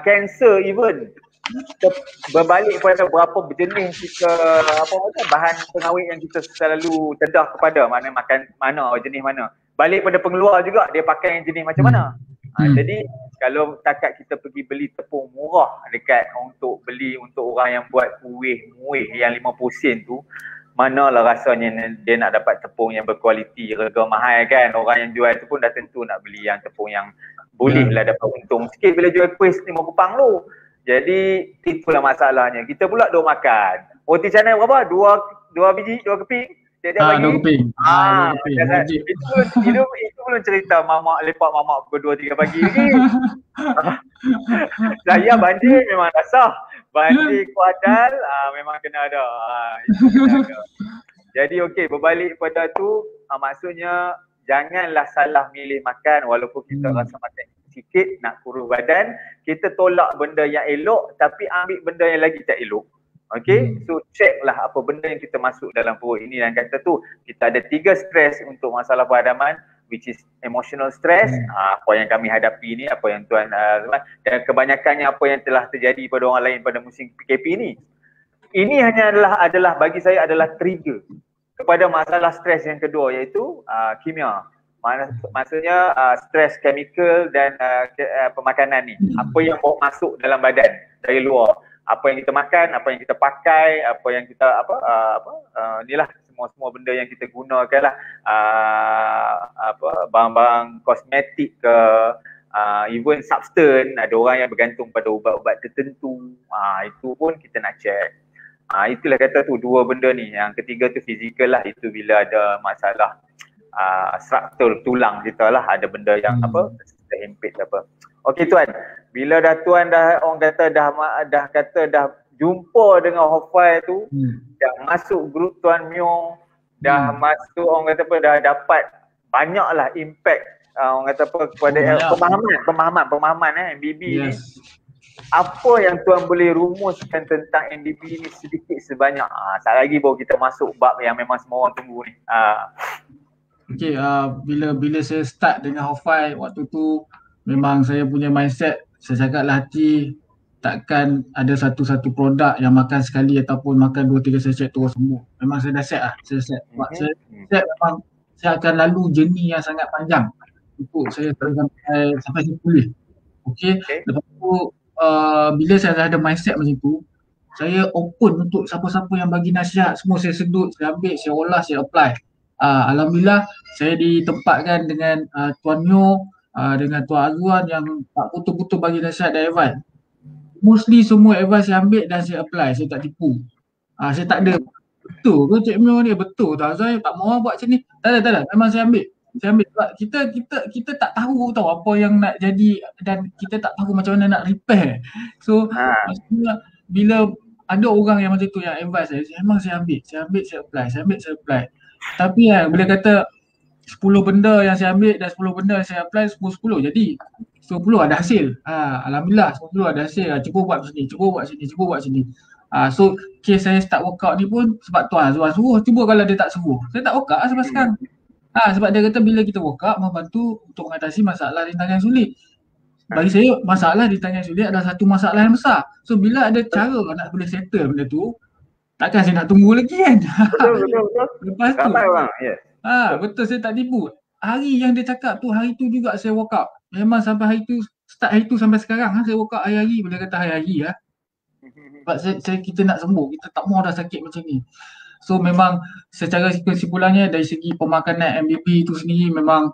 cancer even. Berbalik pada berapa jenis kita bahan pengawet yang kita selalu tedah kepada makan mana jenis mana. Balik pada pengeluar juga dia pakai yang jenis macam mana. Jadi kalau takat kita pergi beli tepung murah dekat untuk beli untuk orang yang buat kuih yang 50 sen tu, manalah rasanya dia nak dapat tepung yang berkualiti, harga mahal kan. Orang yang jual tu pun dah tentu nak beli yang tepung yang bolehlah dapat untung sikit bila jual kuih 5 kupang tu. Jadi itulah masalahnya. Kita pula duk makan. Roti canai berapa? 2 biji, 2 keping. Dia bagi. 2 keping. Itu belum cerita mamak lepak mamak pukul 2-3 pagi lagi. Saya banjir memang dah sah. Banjir kuadal memang kena ada. Itu kena ada. Jadi okey, berbalik pada tu maksudnya janganlah salah milih makan walaupun kita rasa makan sikit nak kurus badan, kita tolak benda yang elok tapi ambil benda yang lagi tak elok. Okay, so check lah apa benda yang kita masuk dalam perut ini. Dan kata tu kita ada 3 stres untuk masalah peradaman, which is emotional stress, apa yang kami hadapi ni, apa yang tuan dan kebanyakannya apa yang telah terjadi pada orang lain pada musim PKP ni. Ini hanya adalah bagi saya adalah trigger kepada masalah stres yang kedua, iaitu kimia. Maksudnya stres chemical dan pemakanan ni. Apa yang bawa masuk dalam badan dari luar. Apa yang kita makan, apa yang kita pakai, apa yang kita inilah semua benda yang kita gunakan lah. Barang-barang kosmetik ke, even substance, ada orang yang bergantung pada ubat-ubat tertentu. Itu pun kita nak check. Itulah kata tu 2 benda ni. Yang ketiga tu fizikal lah, itu bila ada masalah struktur tulang kita lah, ada benda yang terhimpit apa. Okey tuan, bila tuan orang kata dah jumpa dengan Hofai tu, dah masuk grup Tuan Myo, dah masuk orang kata dah dapat banyaklah impact orang kata kepada pemahaman MBB ni. Apa yang tuan boleh rumuskan tentang MBB ni sedikit sebanyak? Tak lagi baru kita masuk bab yang memang semua orang tunggu ni. Okay, bila saya start dengan Hofai waktu tu, memang saya punya mindset, saya cakap lah hati, takkan ada satu-satu produk yang makan sekali ataupun makan 2-3 sachet terus semua. Memang saya dah set lah, saya set memang saya akan lalu journey yang sangat panjang untuk saya sampai saya pulih. Okay. Lepas tu bila saya dah ada mindset macam tu, saya open untuk siapa-siapa yang bagi nasihat, semua saya sedut, saya ambil, saya olah, saya apply. Alhamdulillah saya ditempatkan dengan Tuan Myo, dengan Tuan Azwan yang tak putus-putus bagi nasihat dan advice. Mostly semua advice saya ambil dan saya apply, saya tak tipu. Saya tak ada betul ke Cik Myo ni, betul tak Azwan tak mau buat macam ni. Tak ada, memang saya ambil. Sebab kita tak tahu apa yang nak jadi dan kita tak tahu macam mana nak repair. So maksudnya bila ada orang yang macam tu yang advice saya, memang saya ambil, saya apply. Tapi bila kata 10 benda yang saya ambil dan 10 benda yang saya apply 10-10. Jadi 10 ada hasil. Alhamdulillah 10 ada hasil. Cuba buat sini, cuba buat sini, cuba buat sini. So kes saya start workout ni pun sebab Tuan Azwan suruh. Cuba kalau dia tak suruh, saya tak workout sampai sekarang. Sebab dia kata bila kita workout membantu untuk mengatasi masalah rintangan yang sulit. Bagi saya masalah rintangan yang sulit adalah satu masalah yang besar. So bila ada cara nak boleh settle benda tu, takkan saya nak tunggu lagi kan. Betul. Lepas tu Ramai orang, yes. betul, saya tak tipu. Hari yang dia cakap tu, hari tu juga saya workout. Memang sampai hari tu, start hari tu sampai sekarang saya workout hari-hari. Boleh kata hari-hari Sebab kita nak sembuh, kita tak mau dah sakit macam ni. So memang secara kesimpulannya dari segi pemakanan MBB tu sendiri memang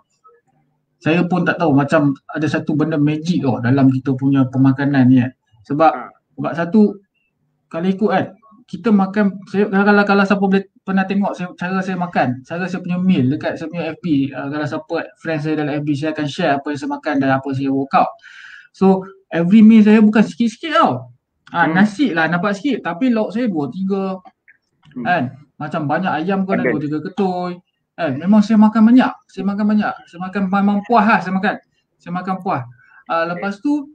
saya pun tak tahu, macam ada satu benda magic dalam kita punya pemakanan ni Sebab satu, kalau ikut kita makan, kalau siapa boleh pernah tengok cara saya makan, cara saya punya meal dekat saya punya FB, kalau siapa friend saya dalam FB, saya akan share apa yang saya makan dan apa saya workout. So every meal saya bukan sikit-sikit tau. Nasi lah nampak sikit, tapi lauk saya 2-3 kan. Macam banyak ayam kau ada 2-3 ketui. Memang saya makan banyak. Saya makan memang puas lah saya makan. Saya makan puas. Lepas tu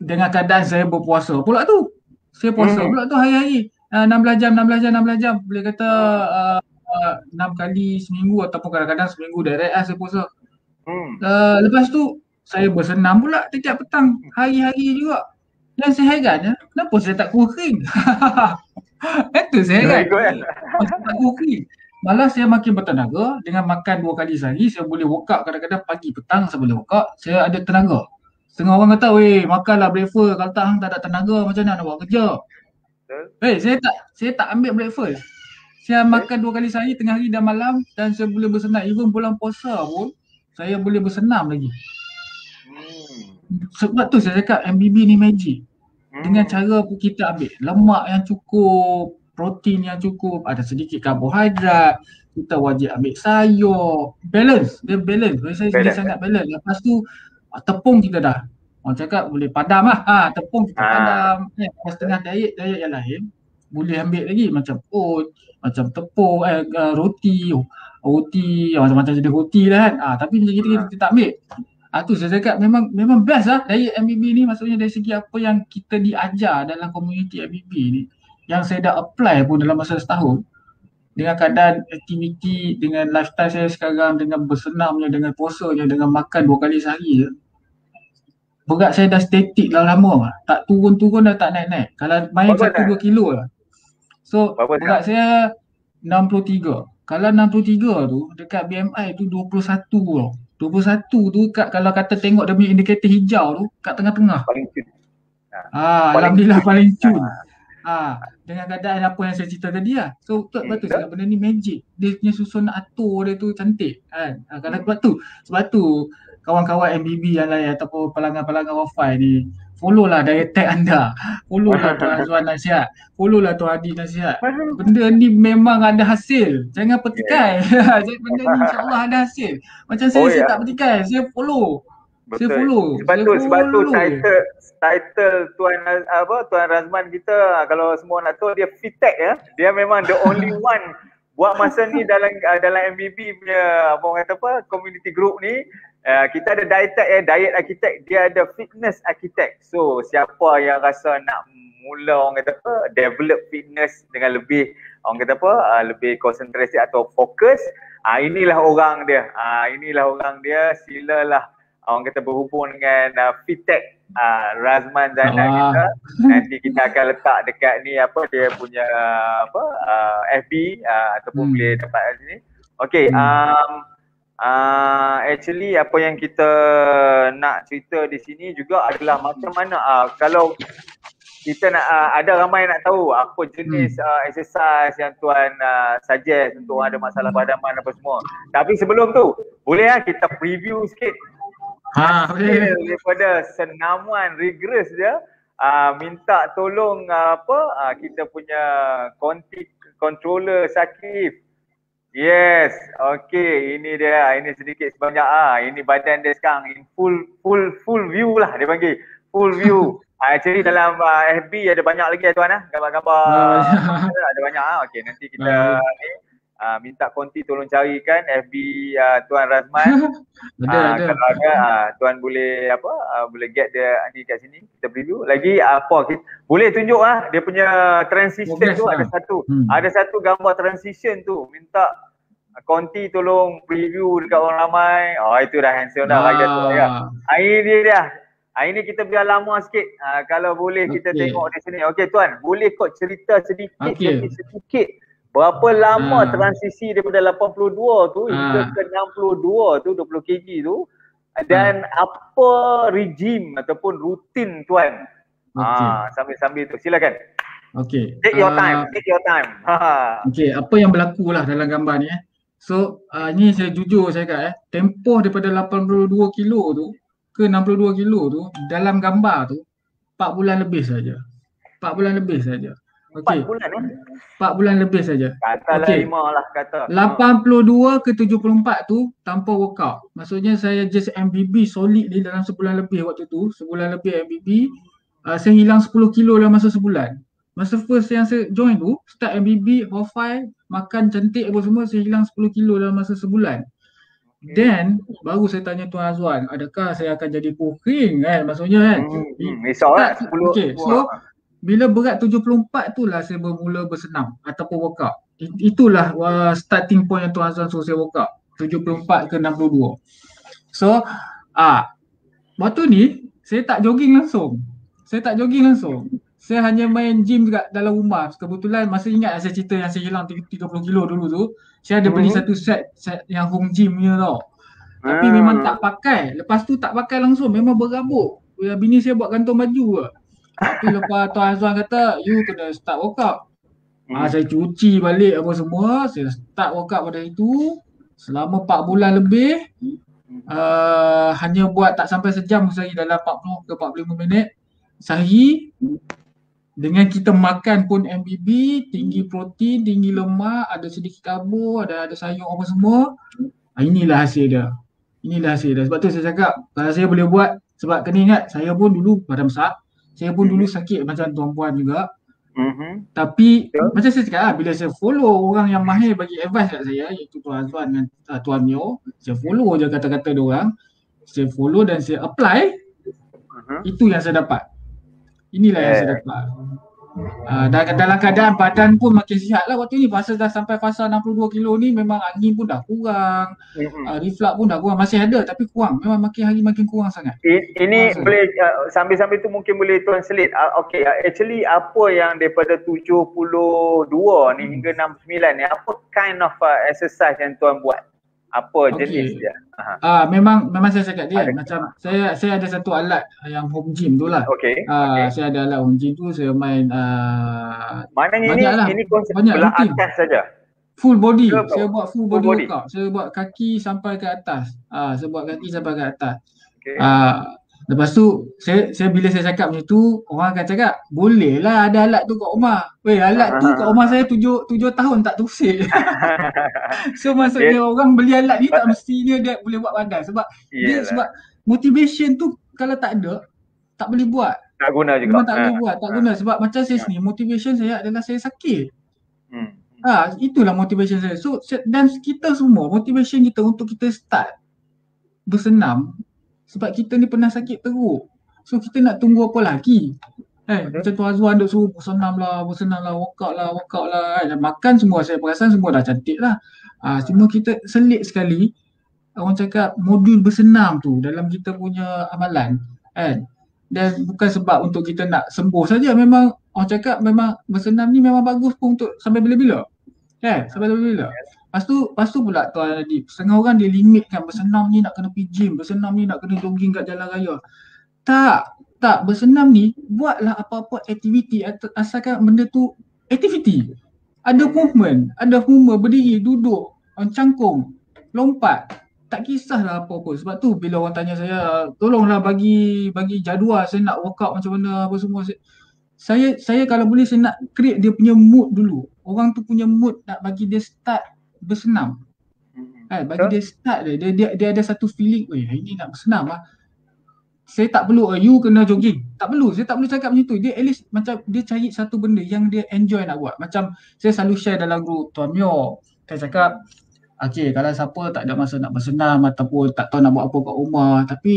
dengan keadaan saya berpuasa pula tu. Saya puasa pula tu hari-hari. 16 jam. Boleh kata 6 kali seminggu ataupun kadang-kadang seminggu direct saya puasa. Lepas tu saya bersenam pula setiap petang. Hari-hari juga. Dan saya heran kenapa saya tak kuah kering. Itu saya heran. Tak kuah kering. Malah saya makin bertenaga dengan makan 2 kali sehari. Saya boleh workout kadang-kadang pagi petang saya boleh workout. Saya ada tenaga. Setengah orang kata, makanlah breakfast. Kalau tak ada tenaga macam mana nak buat kerja. Saya tak ambil breakfast. Saya makan 2 kali sehari tengah hari dan malam. Dan saya boleh bersenam. Even bulan puasa pun saya boleh bersenam lagi. Sebab tu saya cakap MBB ni magic. Dengan cara kita ambil lemak yang cukup, protein yang cukup, ada sedikit karbohidrat, kita wajib ambil sayur, balance, dia balance. Dia sangat balance. Lepas tu tepung kita dah, orang cakap boleh padam lah. Tepung kita padam. Setengah diet yang lain boleh ambil lagi macam oat, macam tepung, roti, macam-macam jenis roti lah kan. Tapi macam kita tak ambil. Tu saya cakap memang best lah diet MBB ni, maksudnya dari segi apa yang kita diajar dalam komuniti MBB ni, yang saya dah apply pun dalam masa setahun. Dengan keadaan aktiviti, dengan lifestyle saya sekarang, dengan bersenamnya, dengan puasanya, dengan makan 2 kali sehari berat saya dah statik dah lama. Tak turun-turun dah, tak naik-naik. Kalau main 1-2 kilo lah. So berat saya 63. Kalau 63 tu dekat BMI tu 21 tau. 21 tu kalau kata tengok dia punya indikator hijau tu kat tengah-tengah. Paling cun. Alhamdulillah paling cun. Dengan keadaan apa yang saya cerita tadi lah. So betul sebab benda ni magic. Dia punya susun atur dia tu cantik kan. Sebab tu kawan-kawan MBB yang lain ataupun pelanggan-pelanggan Wi-Fi ni, follow lah diet tag anda. Follow lah Tuan Azwan nasihat. Follow lah Tuan Hadi nasihat. Benda ni memang ada hasil. Jangan petikai. Benda ni insyaAllah ada hasil. Macam saya tak petikai. Saya follow. Betul. Saya follow. Sebab tu title Tuan Razman kita, kalau semua nak tahu, dia Fitech Dia memang the only one buat masa ni dalam MBB punya community group ni. Kita ada diet architect, dia ada fitness architect. So siapa yang rasa nak mula develop fitness dengan lebih lebih konsentrasi atau fokus, inilah orang dia. Silalah berhubung dengan Fitech Razman Zainal kita. Nanti kita akan letak dekat ni dia punya FB ataupun boleh dapat kat sini. Okey, actually apa yang kita nak cerita di sini juga adalah macam mana kalau kita nak ada ramai nak tahu apa jenis exercise yang Tuan suggest untuk ada masalah padaman apa semua. Tapi sebelum tu, boleh kita preview sikit hasil daripada senaman rigorous dia. Minta tolong kita punya controller Syakif. Yes, okey, ini dia. Ini sedikit sebanyak ini badan dia sekarang in full view lah dia panggil. Full view. Actually dalam FB ada banyak lagi tuan gambar-gambar. Ada banyak okey, nanti kita ni minta konti tolong carikan FB Tuan Razman. Ada. Kalau ada Tuan boleh boleh get dia ni kat sini, kita preview. Lagi boleh tunjuk dia punya transition Progress tu lah. ada satu gambar transition tu, minta konti tolong preview dekat orang ramai. Itu dah handsome dah raja tu ya. Ini dia. Ini kita biar lama sikit. Kalau boleh kita tengok di sini. Okey Tuan, boleh kau cerita sedikit berapa lama transisi daripada 82 tu hingga ke 62 tu, 20 kg tu, dan apa regime ataupun rutin Tuan sambil-sambil tu. Silakan. Okey. Take your time. Okey, apa yang berlaku lah dalam gambar ni So, ni saya jujur saya kata tempoh daripada 82 kilo tu ke 62 kilo tu dalam gambar tu 4 bulan lebih saja. 4 bulan lebih saja. Okey. 4 bulan 4 bulan lebih saja. Katalah 5 lah kata. 82 ke 74 tu tanpa workout. Maksudnya saya just MBB solid ni dalam sebulan lebih waktu tu. Sebulan lebih MBB. Saya hilang 10 kilo dalam masa sebulan. Masa first yang saya join tu, start MBB, high, makan cantik apa semua, saya hilang 10 kilo dalam masa sebulan. Then baru saya tanya Tuan Azwan, adakah saya akan jadi puking kan? Maksudnya kan. Risau lah 10. Okay, so bila berat 74 tu lah saya bermula bersenam ataupun workout. Itulah starting point yang Tuan Azwan suruh saya workout. 74 ke 62. So waktu ni saya tak jogging langsung. Saya hanya main gym dekat dalam rumah. Kebetulan masa ingat saya cerita yang saya hilang 30 kilo dulu tu, saya ada beli satu set yang home gym punya tau. Tapi memang tak pakai. Lepas tu tak pakai langsung, memang berabuk. Bini saya buat gantung baju ke. Tapi lepas Tuan Azwan kata, you kena start workout. Saya cuci balik apa semua, saya start workout pada itu. Selama 4 bulan lebih, hanya buat tak sampai sejam sehari, dalam 40 ke 45 minit sehari. Dengan kita makan pun MBB, tinggi protein, tinggi lemak, ada sedikit karbo, ada sayur apa semua. Inilah hasil dia. Sebab tu saya cakap, kalau saya boleh buat, sebab kena ingat, saya pun dulu badan besar. Saya pun dulu sakit macam tuan-puan juga. Tapi macam saya cakap bila saya follow orang yang mahir bagi advice kat saya, iaitu Tuan Azwan dan Tuan Mio, saya follow je kata-kata diorang. Saya follow dan saya apply. Itu yang saya dapat. Inilah yang saya dapat. Dalam keadaan badan pun makin sihat lah waktu ni. Dah sampai fasa 62 kilo ni memang angin pun dah kurang, reflux pun dah kurang. Masih ada tapi kurang. Memang makin hari makin kurang sangat. Ini boleh sambil-sambil tu mungkin boleh Tuan selit. Actually apa yang daripada 72 ni hingga 69 ni, apa kind of exercise yang Tuan buat? Apa jenis dia? Memang saya cakap dia macam saya ada satu alat yang home gym tu lah. Saya ada alat home gym tu, saya main maknanya ini konsep belah atas saja. Full body. Saya buat full body workout. Saya buat kaki sampai ke atas. Lepas tu saya bila saya cakap macam tu, orang akan cakap, boleh lah ada alat tu kat rumah. Alat tu kat rumah saya 7 tahun tak tersik. So maksudnya orang beli alat ni tak mestinya dia boleh buat badan. Sebab sebab motivation tu kalau tak ada, tak boleh buat. Tak guna juga. Memang tak boleh buat, tak guna. Sebab macam saya sini, motivation saya adalah saya sakit. Itulah motivation saya. So dan kita semua, motivation kita untuk kita start bersenam sebab kita ni pernah sakit teruk. So kita nak tunggu apa lagi? Macam Tuan Azwan duk suruh bersenam lah, workout lah. Makan semua saya perasan semua dah cantik lah. Cuma kita selit sekali, orang cakap modul bersenam tu dalam kita punya amalan. Dan bukan sebab untuk kita nak sembuh saja, memang orang cakap memang bersenam ni memang bagus pun untuk sampai bila-bila. Sampai bila-bila. Lepas tu pula Tuan Adib, setengah orang dia limitkan bersenam ni nak kena pergi gym, bersenam ni nak kena jogging kat jalan raya. Tak, bersenam ni buatlah apa-apa aktiviti asalkan benda tu aktiviti. Ada movement, berdiri, duduk, cangkung, lompat. Tak kisahlah apa-apa. Sebab tu bila orang tanya saya, tolonglah bagi jadual saya nak workout macam mana apa semua. Saya kalau boleh saya nak create dia punya mood dulu. Orang tu punya mood nak bagi dia start bersenam. Bagi dia start dia ada satu feeling, hari ni nak bersenam lah. Saya tak perlu you kena jogging. Tak perlu, saya tak perlu cakap macam tu. Dia at least macam dia cari satu benda yang dia enjoy nak buat. Macam saya selalu share dalam group Tuan Mio, saya cakap, okey, kalau siapa tak ada masa nak bersenam ataupun tak tahu nak buat apa kat rumah, tapi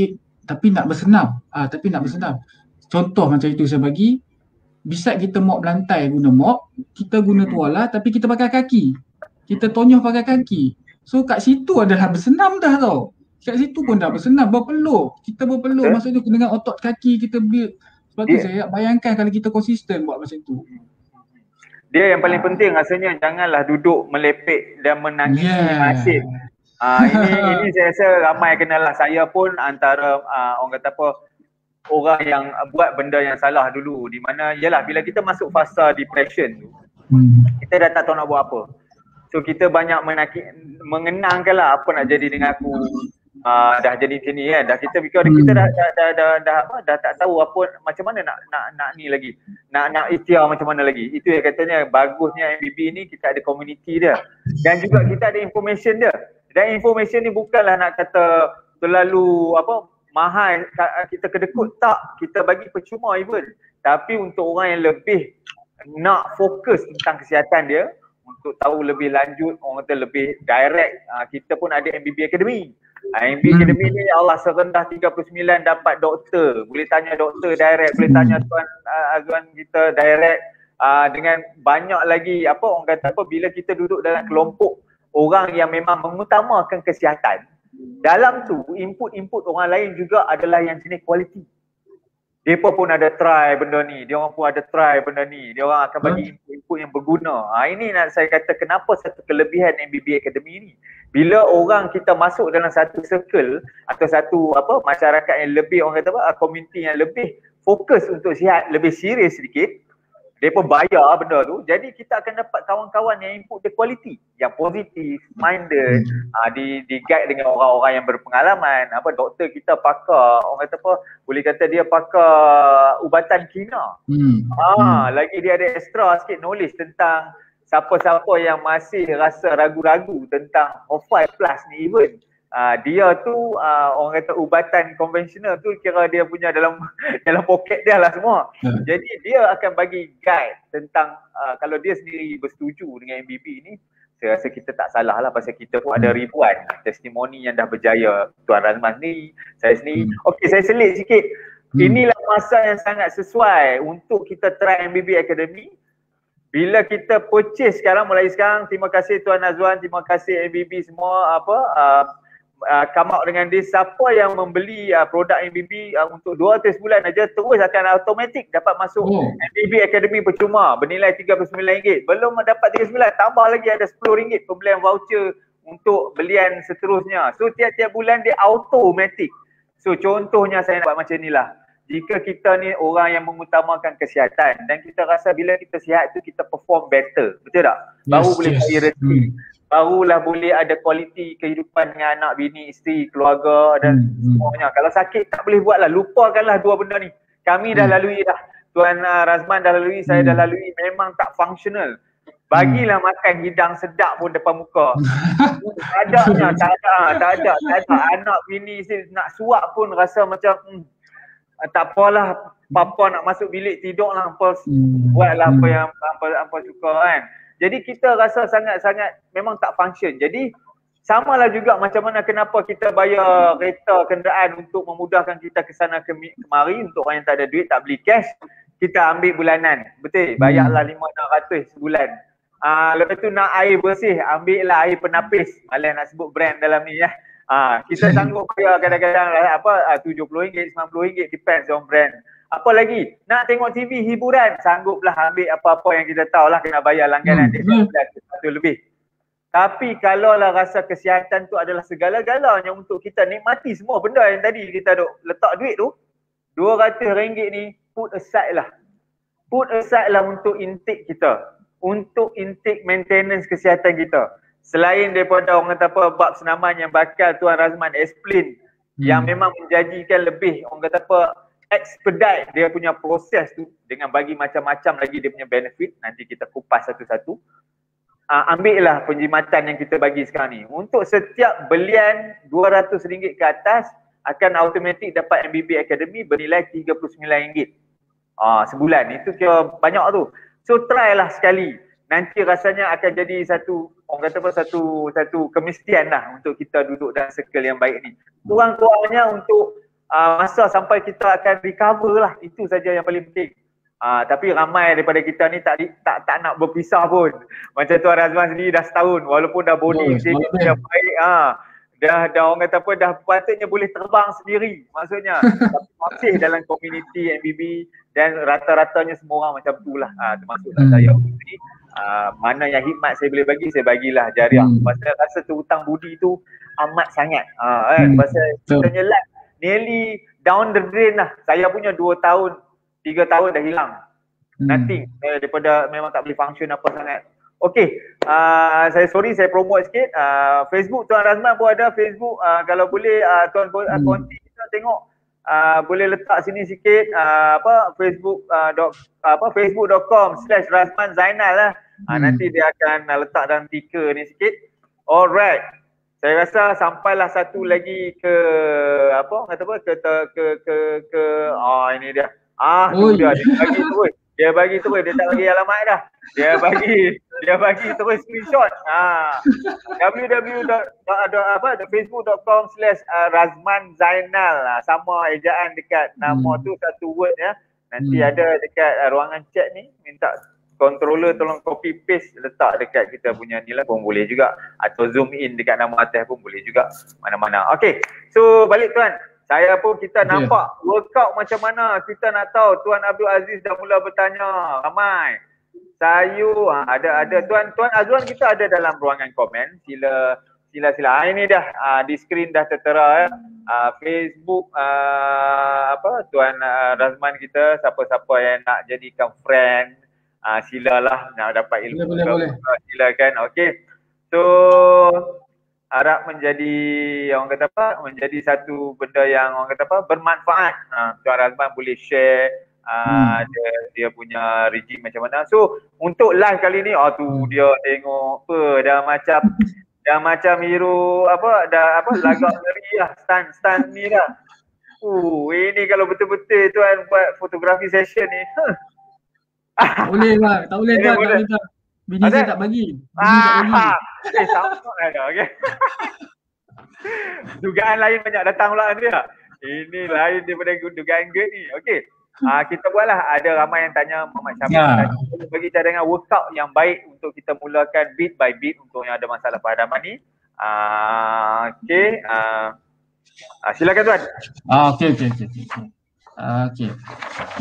nak bersenam. Tapi nak bersenam. Contoh macam itu saya bagi, bisa kita mop lantai guna mop, kita guna tuala tapi kita pakai kaki. Kita tonyoh pakai kaki. So kat situ adalah bersenam dah tau. Kat situ pun dah bersenam, berpeluh. Kita berpeluh, maksudnya dengan otot kaki kita build. Sebab tu saya bayangkan kalau kita konsisten buat macam tu. Dia yang paling penting rasanya janganlah duduk melepek dan menangisi nasib. Ini saya rasa ramai kenal lah. Saya pun antara orang kata apa, orang yang buat benda yang salah dulu, di mana yalah bila kita masuk fasa depression tu, kita dah tak tahu nak buat apa. So kita banyak mengenangkan lah apa nak jadi dengan aku. Dah jadi macam ni kan, dah kita dah tak tahu apa macam mana nak ni lagi, nak ikhtiar macam mana lagi. Itu yang katanya bagusnya MBB ni, kita ada community dia dan juga kita ada information dia. Dan information ni bukanlah nak kata terlalu apa mahal, kita kedekut, tak, kita bagi percuma even. Tapi untuk orang yang lebih nak fokus tentang kesihatan dia, untuk tahu lebih lanjut, orang kata lebih direct, kita pun ada MBB Academy. MBB Academy ni Allah serendah 39 dapat doktor, boleh tanya doktor direct, boleh tanya tuan Azwan kita direct, dengan banyak lagi apa orang kata apa, bila kita duduk dalam kelompok orang yang memang mengutamakan kesihatan, dalam tu input orang lain juga adalah yang jenis kualiti. Mereka pun ada try benda ni, dia orang pun ada try benda ni, dia orang akan bagi input yang berguna. Ini nak saya kata kenapa satu kelebihan MBB Academy ni. Bila orang kita masuk dalam satu circle atau satu apa masyarakat yang lebih, orang kata apa, community yang lebih fokus untuk sihat, lebih serius sedikit, mereka bayar benda tu, jadi kita akan dapat kawan-kawan yang input dia kualiti, yang positif, minded, di guide dengan orang-orang yang berpengalaman. Apa doktor kita pakar, orang kata apa, boleh kata dia pakar ubatan kina. Lagi dia ada extra sikit knowledge tentang siapa-siapa yang masih rasa ragu-ragu tentang O5 Plus ni even. Dia tu orang kata ubatan konvensional tu kira dia punya dalam poket dia lah semua. Jadi dia akan bagi guide tentang kalau dia sendiri bersetuju dengan MBB ni, saya rasa kita tak salah lah, pasal kita pun ada ribuan testimoni yang dah berjaya. Tuan Razman ni, saya sendiri. Okey, saya selit sikit. Inilah masa yang sangat sesuai untuk kita try MBB Academy. Bila kita purchase sekarang, mulai sekarang, terima kasih Tuan Azwan, terima kasih MBB semua come out dengan dia. Siapa yang membeli produk MBB untuk 200 bulan aja, terus akan automatik dapat masuk MBB Academy percuma bernilai RM39. Belum dapat RM39, tambah lagi ada RM10 pembelian voucher untuk belian seterusnya. So tiap-tiap bulan dia automatik. So contohnya saya nak buat macam inilah. Jika kita ni orang yang mengutamakan kesihatan dan kita rasa bila kita sihat tu kita perform better, betul tak? Baru boleh cari rezeki. Barulah boleh ada kualiti kehidupan dengan anak, bini, isteri, keluarga dan semuanya. Kalau sakit tak boleh buat lah, lupakanlah dua benda ni. Kami dah lalui dah. Tuan Razman dah lalui, saya dah lalui, memang tak functional. Bagilah makan hidang sedap pun depan muka. Tak ada. Anak, bini, isteri nak suap pun rasa macam tak apalah, papa nak masuk bilik tidur lah, buatlah apa yang apa suka kan. Jadi kita rasa sangat-sangat memang tak function. Jadi samalah juga macam mana kenapa kita bayar kereta kenderaan untuk memudahkan kita ke sana kemari. Untuk orang yang tak ada duit, tak beli cash, kita ambil bulanan. Betul? Bayarlah 500-600 sebulan. Lepas tu nak air bersih, ambil lah air penapis. Malah nak sebut brand dalam ni ya. Kita sanggup bayar kadang-kadang RM70, RM90, depends on brand. Apa lagi? Nak tengok TV hiburan, sangguplah ambil apa-apa yang kita tahu lah kena bayar langganan RM1 lebih. Tapi kalau lah rasa kesihatan tu adalah segala-galanya untuk kita nikmati semua benda yang tadi kita duk letak duit tu, RM200 ni put aside lah. Put aside lah untuk intake kita, untuk intake maintenance kesihatan kita. Selain daripada orang kata apa bab senaman yang bakal Tuan Razman explain, yang memang menjanjikan lebih, orang kata apa, expedite dia punya proses tu dengan bagi macam-macam lagi dia punya benefit. Nanti kita kupas satu-satu. Ambillah penjimatan yang kita bagi sekarang ni. Untuk setiap belian RM200 ke atas akan automatik dapat MBB Academy bernilai RM39 sebulan. Itu kira banyak tu. So try lah sekali. nanti rasanya akan jadi satu, orang kata apa, satu kemestian lah untuk kita duduk dalam circle yang baik ni. Kurang-kurangnya untuk masa sampai kita akan recover lah, itu saja yang paling penting. Tapi ramai daripada kita ni tak nak berpisah pun. Macam Tuan Razman sendiri dah setahun, walaupun dah body dah baik, dah orang kata apa, dah patutnya boleh terbang sendiri maksudnya. Tapi masih dalam komuniti MBB dan rata-ratanya semua orang macam tu lah, termasuklah saya sendiri. Mana yang hikmat saya boleh bagi, saya bagilah jariah. Pasal rasa tu hutang budi tu amat sangat. Pasal kita nyelat nearly down the drain lah. Saya punya 2 tahun 3 tahun dah hilang. Nothing. Daripada memang tak boleh function apa sangat. Okay, saya promote sikit. Facebook Tuan Razman pun ada Facebook. Kalau boleh Tuan konti kita tengok. Boleh letak sini sikit facebook.com/Razman Zainal lah. Nanti dia akan letak dalam ticker ni sikit. Alright. Saya rasa sampailah satu lagi ke ini dia. Dia bagi terus, dia tak bagi alamat dah. Dia bagi terus screenshot. www.facebook.com/Razman Zainal. Sama ejaan dekat nama tu satu word ya. Nanti ada dekat ruangan chat ni, minta controller tolong copy paste letak dekat kita punya ni lah pun boleh juga, atau zoom in dekat nama atas pun boleh juga, mana-mana. Okay, so balik Tuan. Saya pun kita nampak workout macam mana, kita nak tahu. Tuan Abdul Aziz dah mula bertanya ramai. Sayu ada Tuan Azwan kita ada dalam ruangan komen. Sila. Ini dah di skrin dah tertera Facebook Tuan Razman kita, siapa-siapa yang nak jadikan friend silalah, nak dapat ilmu boleh. Silakan. Okey. So harap menjadi menjadi satu benda yang orang kata apa, bermanfaat. Tuan Razman boleh share dia punya regime macam mana. So untuk live kali ni dia tengok dah macam hero lagak ngeri lah, stand ni dah. Ini kalau betul-betul Tuan buat fotografi session ni. Boleh bang, tak boleh Tuan, tak boleh. Bini saya tak bagi. Sama ada. Okey. Dugaan lain banyak datang pula dia. Ini lain daripada dugaan good ni. Okey. Kita buatlah, ada ramai yang tanya Muhammad Syamil bagi cadangan workout yang baik untuk kita mulakan beat by beat untuk yang ada masalah padaman ni. Okey. Silakan Tuan. Okey.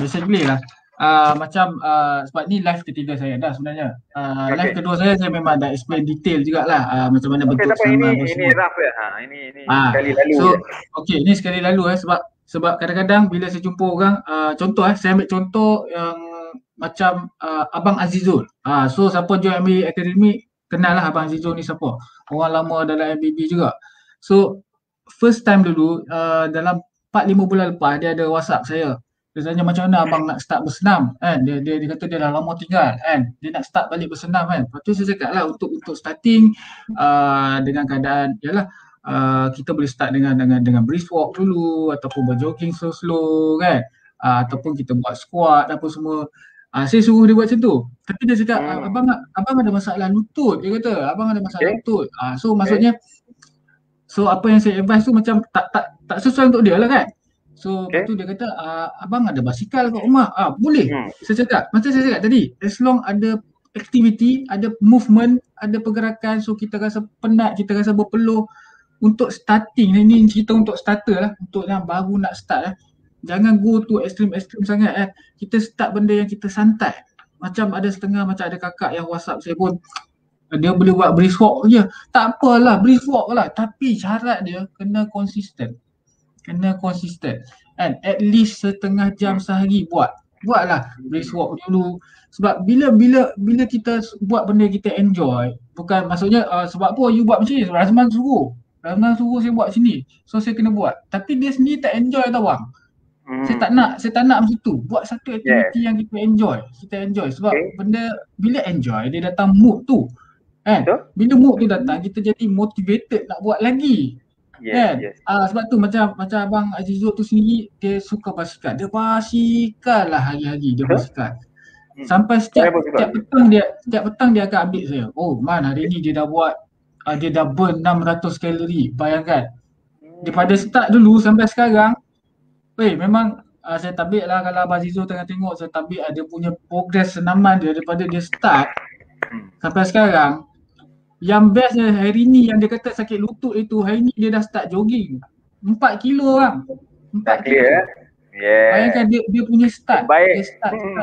Basically lah. Macam sebab ni live ketiga saya dah sebenarnya. Live kedua saya memang dah explain detail jugalah macam mana bentuk sama ini rough ya. Ini sekali lalu. So ini sekali lalu sebab kadang-kadang bila saya jumpa orang, contoh saya ambil contoh yang macam Abang Azizul. So siapa join MBB Academy kenal lah Abang Azizul ni siapa. Orang lama dalam MBB juga. So first time dulu dalam 4-5 bulan lepas dia ada WhatsApp saya. Dia tanya macam mana abang nak start bersenam kan. Dia kata dia dah lama tinggal kan. Dia nak start balik bersenam kan. Lepas tu saya cakap lah untuk starting dengan keadaan kita boleh start dengan brisk walk dulu, ataupun berjogging slow-slow kan. Ataupun kita buat squat apa semua. Saya suruh dia buat macam tu. Tapi dia cakap abang ada masalah lutut. Dia kata abang ada masalah lutut. So maksudnya apa yang saya advise tu macam tak sesuai untuk dia lah kan. So lepas tu dia kata abang ada basikal kat rumah. Boleh. Saya cakap macam saya cakap tadi, as long ada activity, ada movement, ada pergerakan, so kita rasa penat, kita rasa berpeluh. Untuk starting ni cerita untuk starter lah, untuk yang baru nak start lah. Jangan go to ekstrim sangat Kita start benda yang kita santai. Macam ada setengah, macam ada kakak yang WhatsApp saya pun, dia boleh buat brisk walk je. Tak apalah, brisk walk lah, tapi syarat dia kena konsisten. And at least setengah jam sehari buatlah brisk walk dulu. Sebab bila kita buat benda kita enjoy, bukan maksudnya sebab apa you buat macam ni, Razman suruh saya buat sini, so saya kena buat. Tapi dia sendiri tak enjoy tau bang. Saya tak nak macam tu. Buat satu aktiviti yang kita enjoy. Sebab benda bila enjoy dia datang mood tu kan. Bila mood tu datang, kita jadi motivated nak buat lagi. Sebab tu macam Abang Azizul tu sendiri, dia suka basikal. Dia basikal lah hari-hari dia basikal. Sampai Saya pun suka. setiap petang dia akan update saya. Oh, Man hari ni dia dah buat dia dah burn 600 kalori. Bayangkan. Daripada start dulu sampai sekarang, memang saya tabik lah kalau Abang Zizul tengah tengok, saya tabik ada punya progres senaman dia daripada dia start sampai sekarang. Yang bestnya hari ni yang dia kata sakit lutut itu, hari ni dia dah start jogging 4 kilo orang. 4 kilo. Yeah. Bayangkan dia punya start. Baik. Dia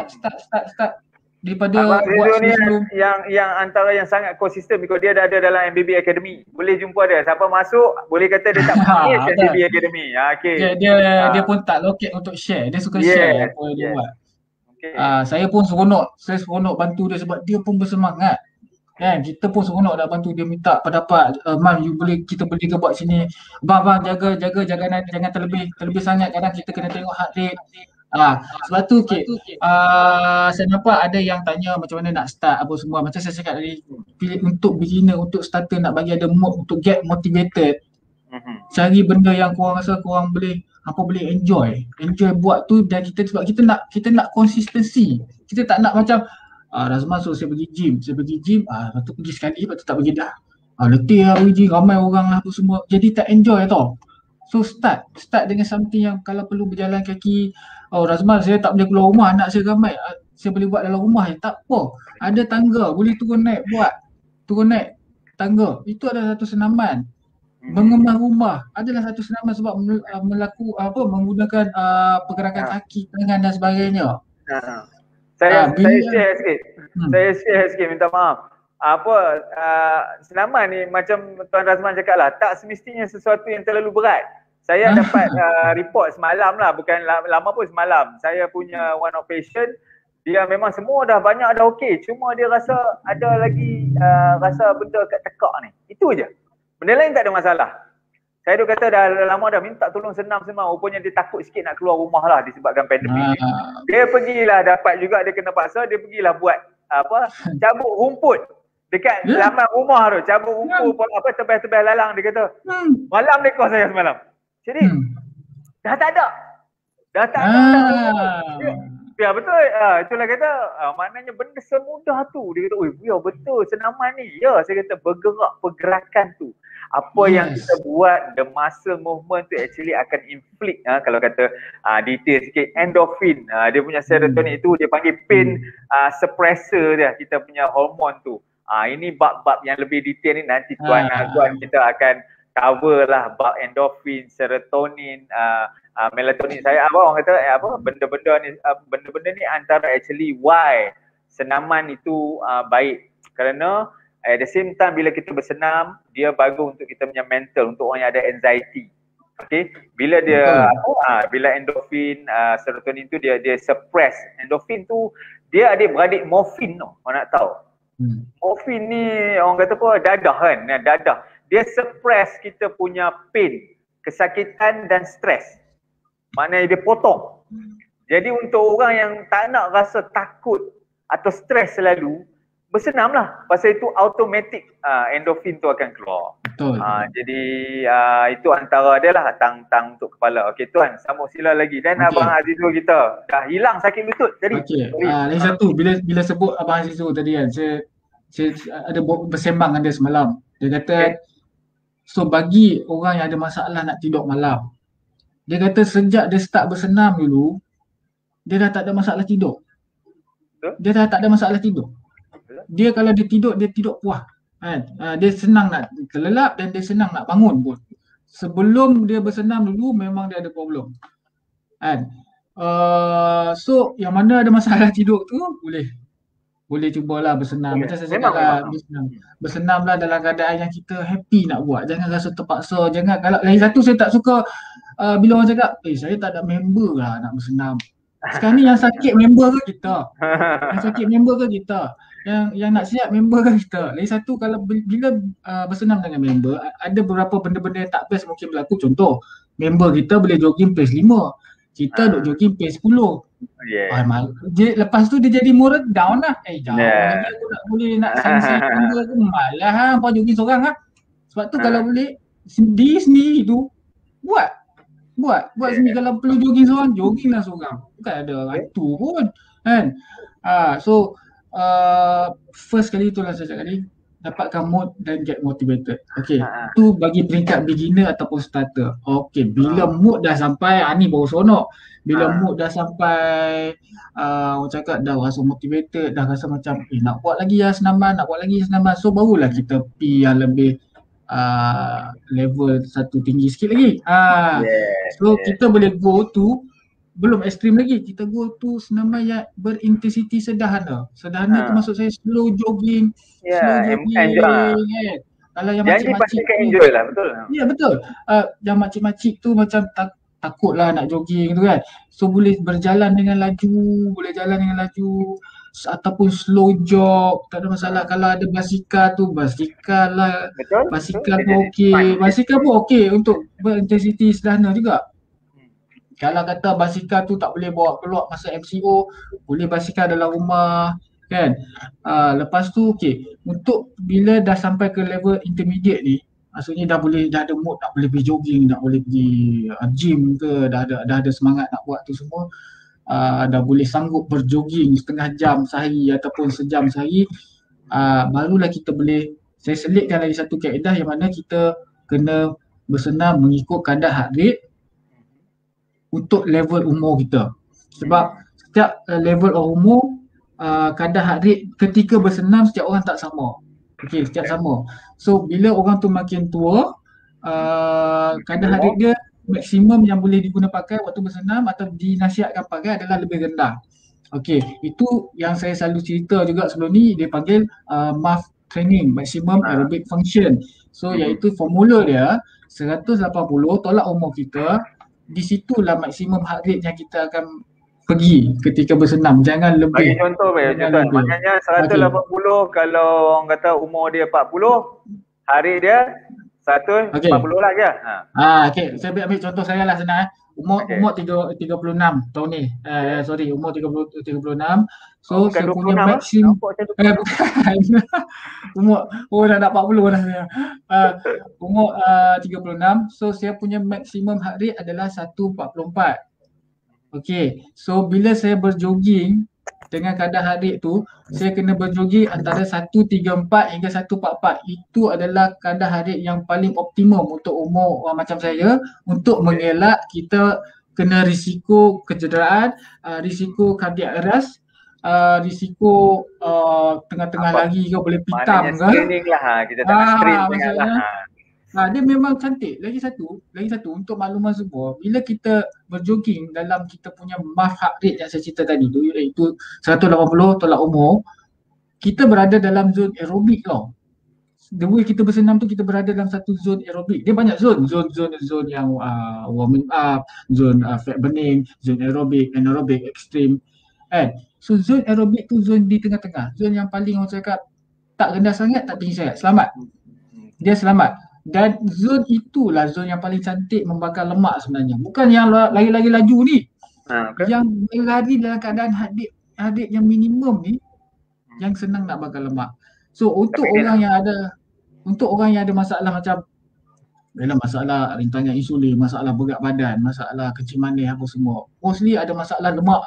start daripada Abang buat Rizul ni sebelum. yang antara yang sangat konsisten, because dia dah ada dalam MBB Academy. Boleh jumpa dia. Siapa masuk boleh kata dia tak miss MBB Academy. Okay. Dia pun tak loket untuk share. Dia suka share apa dia buat. Okay. Saya pun seronok. Saya seronok bantu dia sebab dia pun bersemangat. Kan, kita pun seronok nak bantu dia, minta pendapat. Mam, kita boleh ke buat sini. Bang jaga jangan terlebih sangat. Kadang kita kena tengok heart rate. Sebab tu saya nampak ada yang tanya macam mana nak start apa semua. Macam saya cakap tadi, pilih untuk beginner, untuk starter, nak bagi ada mood untuk get motivated. Cari benda yang korang rasa korang boleh enjoy buat tu. Dan sebab kita nak konsistensi. Kita tak nak macam Razman suruh saya pergi gym, lepas tu pergi sekali, lepas tu tak pergi dah. Letih lah pergi gym, ramai orang lah apa semua. Jadi tak enjoy tau. So start dengan something yang kalau perlu berjalan kaki. Razman saya tak boleh keluar rumah, anak saya ramai, saya boleh buat dalam rumah je, tak apa. Ada tangga, boleh turun naik tangga. Itu adalah satu senaman. Mengemah rumah adalah satu senaman sebab menggunakan pergerakan kaki, tangan dan sebagainya. Saya share sikit, minta maaf. Senaman ni macam Tuan Razman cakap lah, tak semestinya sesuatu yang terlalu berat. Saya dapat report semalam lah, bukan lama pun semalam. Saya punya one of patient, dia memang semua dah banyak dah okey, cuma dia rasa ada lagi rasa benda kat tekak ni. Itu je. Benda lain tak ada masalah. Saya dah kata dah lama dah minta tolong senam. Rupanya dia takut sikit nak keluar rumah lah disebabkan pandemik ni. Dia pergilah, dapat juga dia kena paksa, dia pergilah buat cabut rumput dekat laman rumah tu. Cabut rumput tebal-tebal lalang, dia kata. Malam dekor saya semalam. Jadi dah tak ada. Ya betul. Itulah kata maknanya benda semudah tu. Dia kata, ya betul senaman ni. Ya, saya kata pergerakan tu. Apa yang kita buat, the muscle movement tu actually akan inflict, kalau kata detail sikit, endorphin. Dia punya serotonin itu dia panggil pain suppressor dia, kita punya hormon tu. Ini bab-bab yang lebih detail ni nanti tuan kita akan cover lah, bab endorphin, serotonin, melatonin. Saya orang kata benda-benda ni antara actually why senaman itu baik, kerana at the same time bila kita bersenam, dia bagus untuk kita punya mental, untuk orang yang ada anxiety. Okay, bila dia bila endorphin, serotonin tu dia suppress. Endorphin tu dia adik-beradik morfin tu, orang nak tahu. Morfin ni orang kata apa, dadah kan, dadah. Dia suppress kita punya pain, kesakitan dan stres. Maknanya dia potong. Jadi untuk orang yang tak nak rasa takut atau stres selalu, bersenam lah. Pasal itu automatic endorphin tu akan keluar. Betul. Jadi itu antara dia lah tang untuk kepala. Okey tuan, sambung sila lagi. Dan Abang Azizul kita dah hilang sakit lutut tadi. Okey. Lagi satu, bila sebut Abang Azizul tadi kan, saya ada bersembang dengan dia semalam. Dia kata, so bagi orang yang ada masalah nak tidur malam, dia kata sejak dia start bersenam dulu, dia dah tak ada masalah tidur. Dia dah tak ada masalah tidur. Dia kalau dia tidur puas. Dia senang nak terlelap dan dia senang nak bangun pun. Sebelum dia bersenam dulu memang dia ada problem. So yang mana ada masalah tidur tu boleh cubalah bersenam. Macam saya cakap lah, bersenamlah dalam keadaan yang kita happy nak buat. Jangan rasa terpaksa. Jangan, kalau lagi satu saya tak suka bila orang cakap, saya tak ada member lah nak bersenam. Sekarang ni yang sakit member ke kita? Yang nak siap member ke kita? Lagi satu, kalau bila bersenam dengan member, ada beberapa benda-benda yang tak best mungkin berlaku. Contoh, member kita boleh jogging pace 5, kita duk jogging pace 10. Lepas tu dia jadi mood down lah. Jangan lagi aku nak boleh nak sama-sama member tu. Malah apa jogging seorang lah. Sebab tu kalau boleh sendiri tu buat sendiri. Kalau perlu jogging seorang, jogging lah seorang. Bukan ada hantu pun. kan. So first kali itulah saya cakap tadi, dapatkan mood dan get motivated. Okay, tu bagi peringkat beginner ataupun starter. Okay, bila mood dah sampai, ni baru seronok. Bila mood dah sampai, orang cakap dah rasa motivated, dah rasa macam nak buat lagi lah senaman, nak buat lagi senaman. So barulah kita pergi yang lebih level satu tinggi sikit lagi. So kita boleh go to, belum ekstrim lagi, kita go to senaman yang berintensiti sederhana. Sederhana tu maksud saya slow jogging, slow jogging kan. Kalau yang makcik-makcik tu enjoy lah, betul. Ya betul. Yang makcik-makcik tu macam takut lah nak jogging tu kan. So boleh berjalan dengan laju, ataupun slow jog, tak ada masalah. Kalau ada basikal tu, basikal lah. Betul. Basikal pun okey. Basikal pun okey untuk berintensiti sederhana juga. Kalau kata basikal tu tak boleh bawa keluar masa MCO, boleh basikal dalam rumah kan. Lepas tu okey, untuk bila dah sampai ke level intermediate ni, maksudnya dah ada mood nak boleh pergi jogging, nak boleh pergi gym ke, dah ada semangat nak buat tu semua, dah boleh sanggup berjogging setengah jam sehari ataupun sejam sehari, barulah kita boleh, saya selitkan lagi satu kaedah yang mana kita kena bersenam mengikut kadar heart rate untuk level umur kita. Sebab setiap level of umur, kadar heart rate ketika bersenam setiap orang tak sama. Okey, setiap sama. So bila orang tu makin tua, kadar heart rate dia maksimum yang boleh diguna pakai waktu bersenam atau dinasihatkan pakai adalah lebih rendah. Okey, itu yang saya selalu cerita juga sebelum ni, dia panggil MAF training, maximum aerobic function. So iaitu formula dia 180 tolak umur kita. Di situlah maksimum heart rate yang kita akan pergi ketika bersenam. Jangan lebih. Bagi contoh maknanya 180 kalau orang kata umur dia 40, hari dia 140 lah je. Okey, saya ambil contoh saya lah senang. Umur 36 tahun ni. Umur 36. So saya punya maksimum bukan. Umur dah 40 dah saya. Umur 36. So saya punya maksimum heart rate adalah 144. Okey. So bila saya berjogging dengan kadar heart rate tu, saya kena berjogging antara 134 hingga 144. Itu adalah kadar heart rate yang paling optimum untuk umur orang macam saya, untuk mengelak kita kena risiko kecederaan, risiko kardiak arrest, risiko tengah-tengah lagi ke boleh pitam ke. Screening lah, kita tak nak screen dengan lah. Dia memang cantik. Lagi satu untuk makluman semua, bila kita berjogging dalam kita punya MAF heart rate yang saya cerita tadi tu, iaitu 180 tolak umur, kita berada dalam zon aerobik tau. The way kita bersenam tu, kita berada dalam satu zon aerobik. Dia banyak zon yang warming up, zon fat burning, zon aerobik, anaerobik, extreme kan. So zon aerobik tu zon di tengah-tengah, zon yang paling orang cakap tak rendah sangat, tak tinggi sangat, selamat. Dia selamat. Dan zon itulah zon yang paling cantik membakar lemak sebenarnya. Bukan yang lari-lari laju ni. Yang lari dalam keadaan heart rate yang minimum ni yang senang nak bakar lemak. So untuk orang yang ada masalah macam masalah rintangan insulin, masalah berat badan, masalah kecil manis apa semua, mostly ada masalah lemak.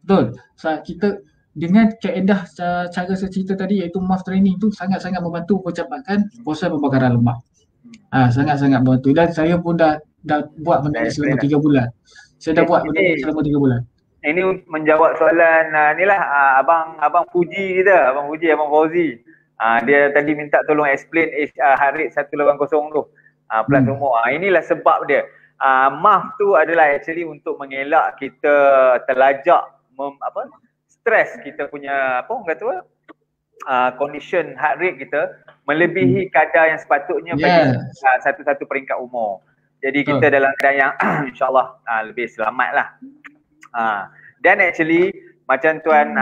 Betul. Kita dengan kaedah cara saya cerita tadi, iaitu MAF training tu sangat-sangat membantu percepatkan proses pembakaran lemak. Sangat-sangat membantu. Dan saya pun dah buat benda ni selama 3 bulan. Saya dah buat benda ni selama 3 bulan. Ini menjawab soalan abang Fuji kita, abang Fauzi. Dia tadi minta tolong explain heart rate 180 tu plus umur. Inilah sebab dia. MAF tu adalah actually untuk mengelak kita terlajak stres kita punya condition heart rate kita melebihi kadar yang sepatutnya bagi satu-satu peringkat umur. Jadi kita dalam keadaan yang insyaAllah lebih selamat lah. Dan actually macam Tuan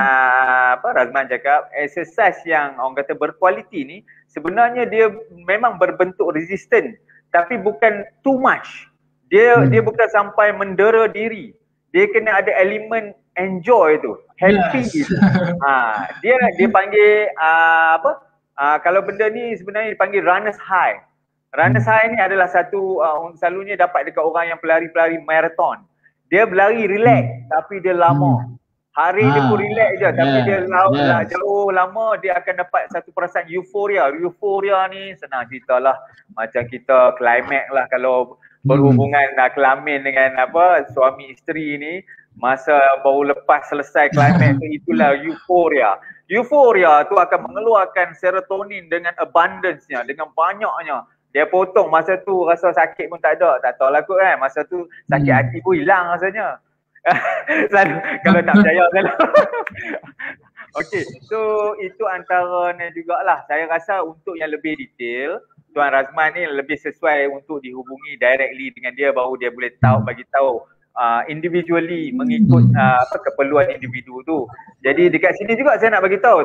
Razman cakap, exercise yang orang kata berkualiti ni sebenarnya dia memang berbentuk resistant, tapi bukan too much. Dia bukan sampai mendera diri. Dia kena ada elemen enjoy tu, happy tu. Dia panggil kalau benda ni sebenarnya dipanggil runner's high. Runner's high ni adalah satu selalunya dapat dekat orang yang pelari-pelari marathon. Dia berlari relax tapi dia lama. Hari dia pun relax je, tapi dia jauh lama dia akan dapat satu perasaan euforia. Euforia ni senang cerita lah, macam kita climax lah kalau berhubungan kelamin dengan suami isteri ni, masa baru lepas selesai climax tu, itulah euforia. Euforia tu akan mengeluarkan serotonin dengan abundance-nya, dengan banyaknya. Dia potong masa tu rasa sakit pun tak ada, tak tahulah kot kan, masa tu sakit hati pun hilang rasanya. Kalau tak percaya kalau okey, so itu antaranya jugalah. Saya rasa untuk yang lebih detail, Tuan Razman ni lebih sesuai untuk dihubungi directly dengan dia, baru dia boleh tahu, bagi tahu individually mengikut keperluan individu tu. Jadi dekat sini juga saya nak bagi tahu,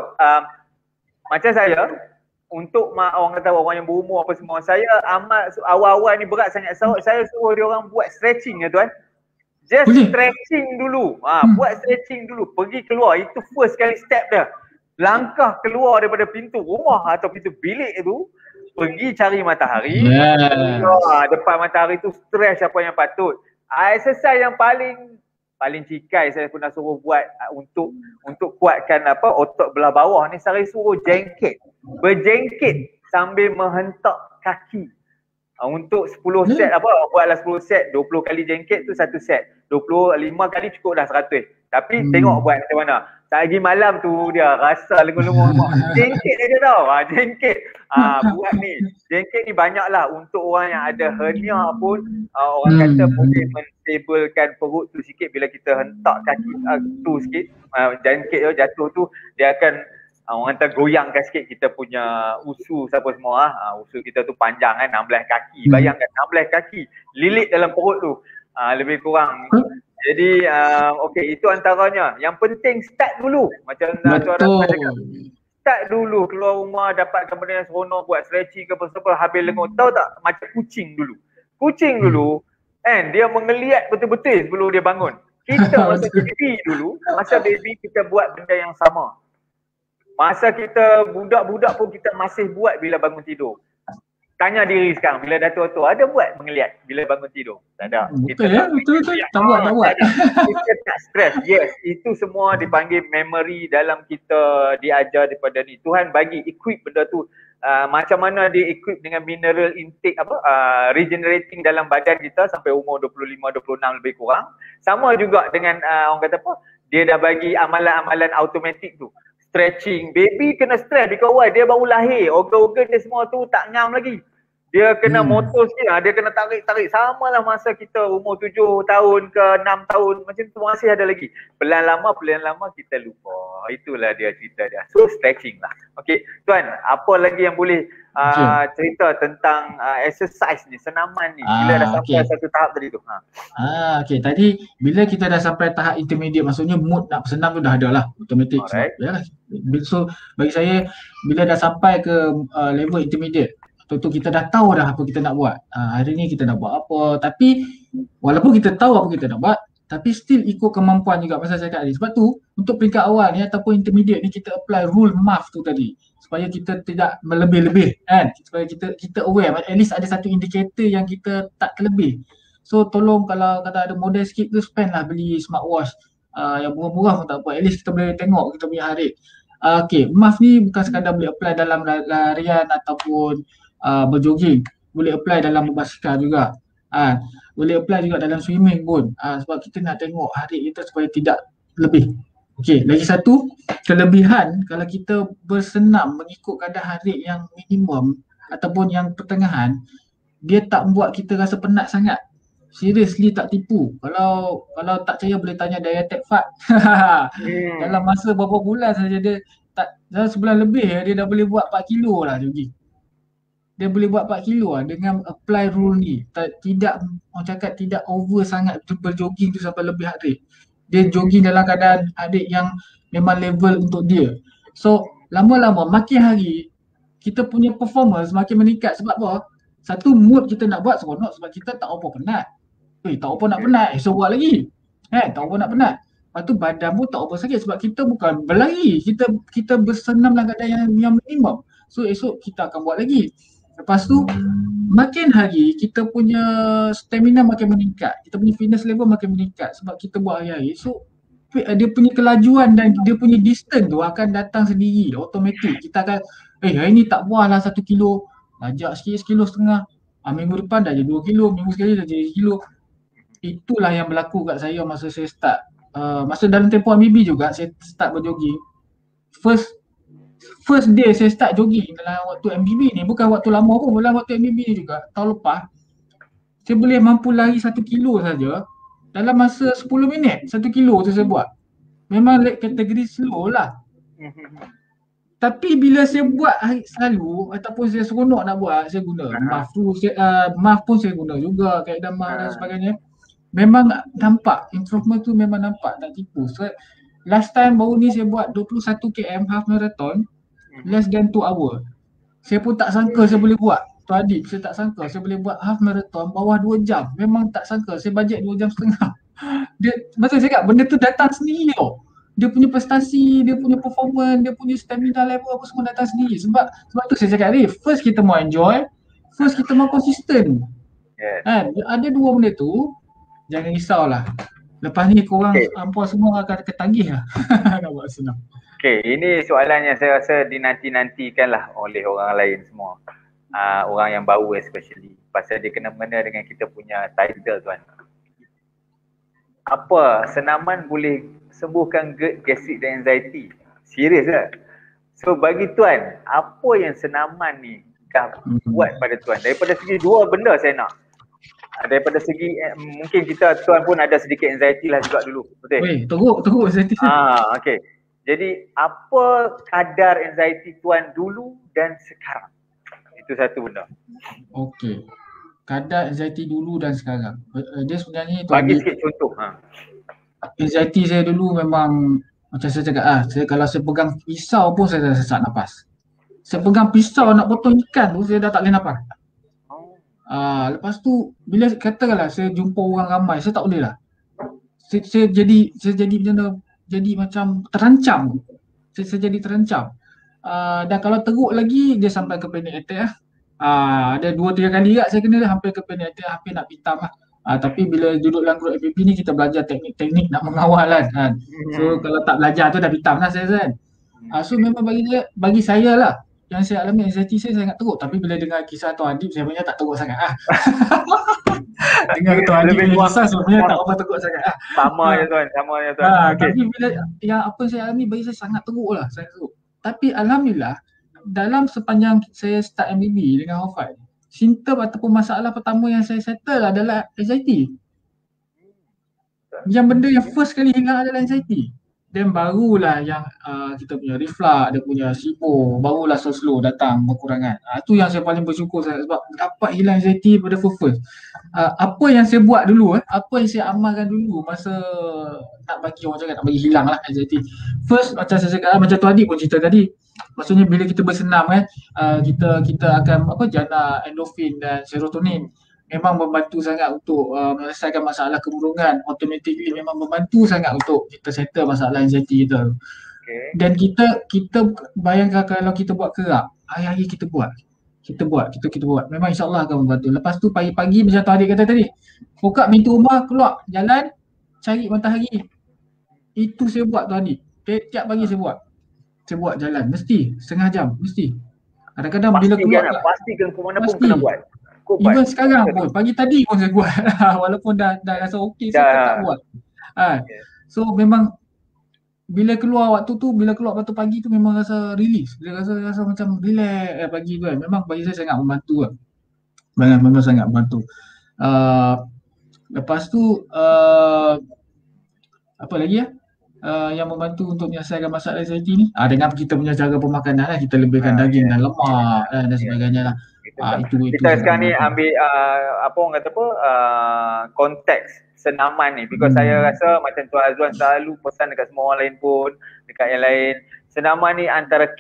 macam saya, untuk orang kata orang yang berumur apa semua, saya amat awal-awal ni berat sangat, saya suruh dia orang buat stretching ya tuan. Just stretching dulu. Buat stretching dulu. Pergi keluar. Itu first kali step dia. Langkah keluar daripada pintu rumah atau pintu bilik tu, pergi cari matahari. Depan matahari tu stretch apa yang patut. Exercise yang paling cikai saya pernah suruh buat untuk kuatkan otot belah bawah ni, saya suruh jengkit. Berjengkit sambil menghentak kaki. Untuk 10 set buatlah 10 set, 20 kali jengkit tu satu set, 25 kali cukup dah 100. Tapi tengok buat macam mana. Pagi malam tu dia rasa lengur-lengur. Jengkit dia tau. Jengkit. Buat ni. Jengkit ni banyak lah untuk orang yang ada hernia pun, orang kata boleh menstablekan perut tu sikit bila kita hentak kaki tu sikit. Jengkit tu jatuh tu, dia akan orang kata goyangkan sikit kita punya usus apa semua. Usus kita tu panjang kan, 16 kaki. Bayangkan 16 kaki lilit dalam perut tu. Lebih kurang. Jadi okey, itu antaranya. Yang penting start dulu. Macam Tuan Razman cakap, start dulu keluar rumah, dapatkan benda yang seronok, buat stretching ke apa-apa, habis lengur. Tahu tak, macam kucing dulu. Kucing dulu kan, dia mengeliat betul-betul sebelum dia bangun. Kita masa baby dulu, masa baby kita buat benda yang sama. Masa kita budak-budak pun kita masih buat bila bangun tidur. Tanya diri sekarang, bila dah tua-tua ada buat mengeliat bila bangun tidur? Tak ada. Betul ya, betul. Tak buat. Kita tak stress. Yes, itu semua dipanggil memory dalam kita diajar daripada ni. Tuhan bagi equip benda tu. Macam mana dia equip dengan mineral intake regenerating dalam badan kita sampai umur 25-26 lebih kurang. Sama juga dengan orang kata dia dah bagi amalan-amalan automatik tu. Stretching, baby kena stretch di kawal, dia baru lahir, organ-organ dia semua tu tak ngam lagi. Dia kena motor sikit, dia kena tarik-tarik. Sama lah masa kita umur 7 tahun ke 6 tahun, macam tu masih ada lagi. Pelan lama kita lupa. Itulah dia cerita dia. So stretching lah. Okey, Tuan, apa lagi yang boleh cerita tentang exercise ni, senaman ni, bila dah sampai satu tahap tadi tu? Okey, tadi bila kita dah sampai tahap intermediate, maksudnya mood nak bersenam tu dah ada lah, automatic. So bagi saya, bila dah sampai ke level intermediate, tentu kita dah tahu dah apa kita nak buat. Hari ni kita nak buat apa, tapi walaupun kita tahu apa kita nak buat, tapi still ikut kemampuan juga pasal saya cakap tadi. Sebab tu untuk peringkat awal ni ataupun intermediate ni, kita apply rule MAF tu tadi, supaya kita tidak melebih-lebih kan, supaya kita aware, at least ada satu indikator yang kita tak terlebih. So tolong kalau kata ada modal sikit tu, spend lah beli smartwatch yang murah-murah pun tak apa, at least kita boleh tengok kita punya heart rate. Okay, MAF ni bukan sekadar boleh apply dalam larian ataupun berjogging, boleh apply dalam berbasikal juga, boleh apply juga dalam swimming pun, sebab kita nak tengok heart rate kita supaya tidak lebih. Okey, lagi satu kelebihan kalau kita bersenam mengikut kadar heart rate yang minimum ataupun yang pertengahan, dia tak buat kita rasa penat sangat. Seriously tak tipu. Kalau tak percaya boleh tanya Diatec Fat. Dalam masa beberapa bulan saja dalam sebulan lebih dia dah boleh buat 4 kilo lah jogging. Dia boleh buat 4 kilo lah dengan apply rule ni. Tidak, orang cakap tidak over sangat berjogging tu sampai lebih heart rate. Dia jogging dalam keadaan heart rate yang memang level untuk dia. So lama-lama makin hari kita punya performance makin meningkat. Sebab apa? Satu, mood kita nak buat seronok sebab kita tak apa penat. Tak apa nak penat, esok buat lagi. Tak apa nak penat. Lepas tu badan pun tak apa sakit sebab kita bukan berlari. Kita bersenam dalam keadaan yang minimum. So esok kita akan buat lagi. Lepas tu makin hari kita punya stamina makin meningkat. Kita punya fitness level makin meningkat sebab kita buat hari-hari. So dia punya kelajuan dan dia punya distance tu akan datang sendiri, automatik. Kita akan, hari ni tak buah lah 1 kilo, lajak sikit 1,5 kilo. Minggu depan dah jadi 2 kilo, minggu sekali dah jadi 1 kilo. Itulah yang berlaku kat saya masa saya start. Masa dalam tempoh MBB juga, saya start berjogging. First day saya start jogging dalam waktu MBB ni, bukan waktu lama pun, dalam waktu MBB ni juga, tahun lepas, saya boleh mampu lari 1 kilo saja dalam masa 10 minit. 1 kilo tu saya buat. Memang kategori slow lah. Tapi bila saya buat selalu ataupun saya seronok nak buat, saya guna MAF tu, MAF pun saya guna juga, kaedah MAF dan sebagainya. Memang nampak improvement tu, memang nampak, tak tipu. So, last time baru ni saya buat 21 km half marathon less than 2 hour. Saya pun tak sangka saya boleh buat. Tuan Adib, saya tak sangka saya boleh buat half marathon bawah 2 jam. Memang tak sangka. Saya bajet 2 jam setengah. Maksud saya cakap, benda tu datang sendiri tau. Dia punya prestasi, dia punya performance, dia punya stamina level apa semua datang sendiri. Sebab tu saya cakap tadi, first kita mau enjoy, first kita mau konsisten. Ada dua benda tu, jangan risaulah. Lepas ni korang ampun semua akan ketagih lah. Nak buat senang. Okay, ini soalan yang saya rasa dinanti-nantikan lah oleh orang lain semua. Orang yang baru especially. Pasal dia kena-mena dengan kita punya title tuan. Apa senaman boleh sembuhkan GERD, gastrik dan anxiety? Serius lah. So bagi tuan, apa yang senaman ni dah buat pada tuan? Daripada segi dua benda saya nak. Daripada segi mungkin tuan pun ada sedikit anxiety lah juga dulu. Betul? Teruk anxiety. Okay. Jadi apa kadar anxiety tuan dulu dan sekarang? Itu satu benda. Okey. Kadar anxiety dulu dan sekarang. Dia sebenarnya bagi sikit contoh. Anxiety saya dulu memang macam saya cakap kalau saya pegang pisau pun saya dah sesak nafas. Saya pegang pisau nak potong ikan tu saya dah tak boleh nafas. Lepas tu bila katakanlah saya jumpa orang ramai, saya tak boleh lah. Saya jadi macam terancam. Saya jadi terancam. Dan kalau teruk lagi dia sampai ke panic attack lah. Ada 2-3 kali juga saya kena hampir ke panic attack, hampir nak pitam lah. Tapi bila duduk dalam group FBB ni kita belajar teknik-teknik nak mengawal kan. So kalau tak belajar tu dah pitam lah saya kan. So memang bagi saya lah yang saya alami anxiety saya sangat teruk. Tapi bila dengar kisah Tuan Adib saya punya tak teruk sangat lah. Dengar Tuan Adib punya kisah sebenarnya tak apa teruk sangat lah. Sama je tuan. Tapi bila yang apa saya alami bagi saya sangat teruk lah. Sangat teruk. Tapi alhamdulillah dalam sepanjang saya start MBB dengan Hofai, simptom ataupun masalah pertama yang saya settle adalah anxiety. Yang benda yang first kali hilang adalah anxiety. Dan barulah yang kita punya reflux, dia punya SIBO, barulah slow datang berkurangan. Itu yang saya paling bersyukur sebab dapat hilang anxiety pada first. Apa yang saya buat dulu, apa yang saya amalkan dulu masa nak bagi orang cakap, nak bagi hilang lah anxiety. First macam saya cakap, macam Tuan Adib pun cerita tadi. Maksudnya bila kita bersenam kita akan jana endorfin dan serotonin. Memang membantu sangat untuk menyelesaikan masalah kemurungan. Automatically memang membantu sangat untuk kita settle masalah anxiety kita. Dan kita bayangkan kalau kita buat kerap, hari-hari kita buat. Kita buat. Memang insyaAllah akan membantu. Lepas tu pagi-pagi macam Tuan Adik kata tadi, buka pintu rumah, keluar, jalan, cari matahari. Itu saya buat Tuan Adik. Tiap pagi saya buat. Saya buat jalan, mesti setengah jam, mesti. Kadang-kadang bila keluar pastikan ke mana pun kena buat. Even sekarang pun, pagi tadi pun saya buat. Walaupun dah rasa okey, saya tetap buat. So memang bila keluar waktu pagi tu memang rasa release. Dia rasa macam relax pagi tu kan. Memang bagi saya sangat membantu kan. Memang sangat membantu. Lepas tu apa lagi yang membantu untuk menyelesaikan masalah anxiety ni dengan kita punya cara pemakanan lah. Kita lebihkan daging dan lemak dan sebagainya lah. Kita sekarang ni ambil konteks senaman ni, because saya rasa macam Tuan Azwan selalu pesan dekat semua orang lain pun, dekat yang lain, senaman ni antara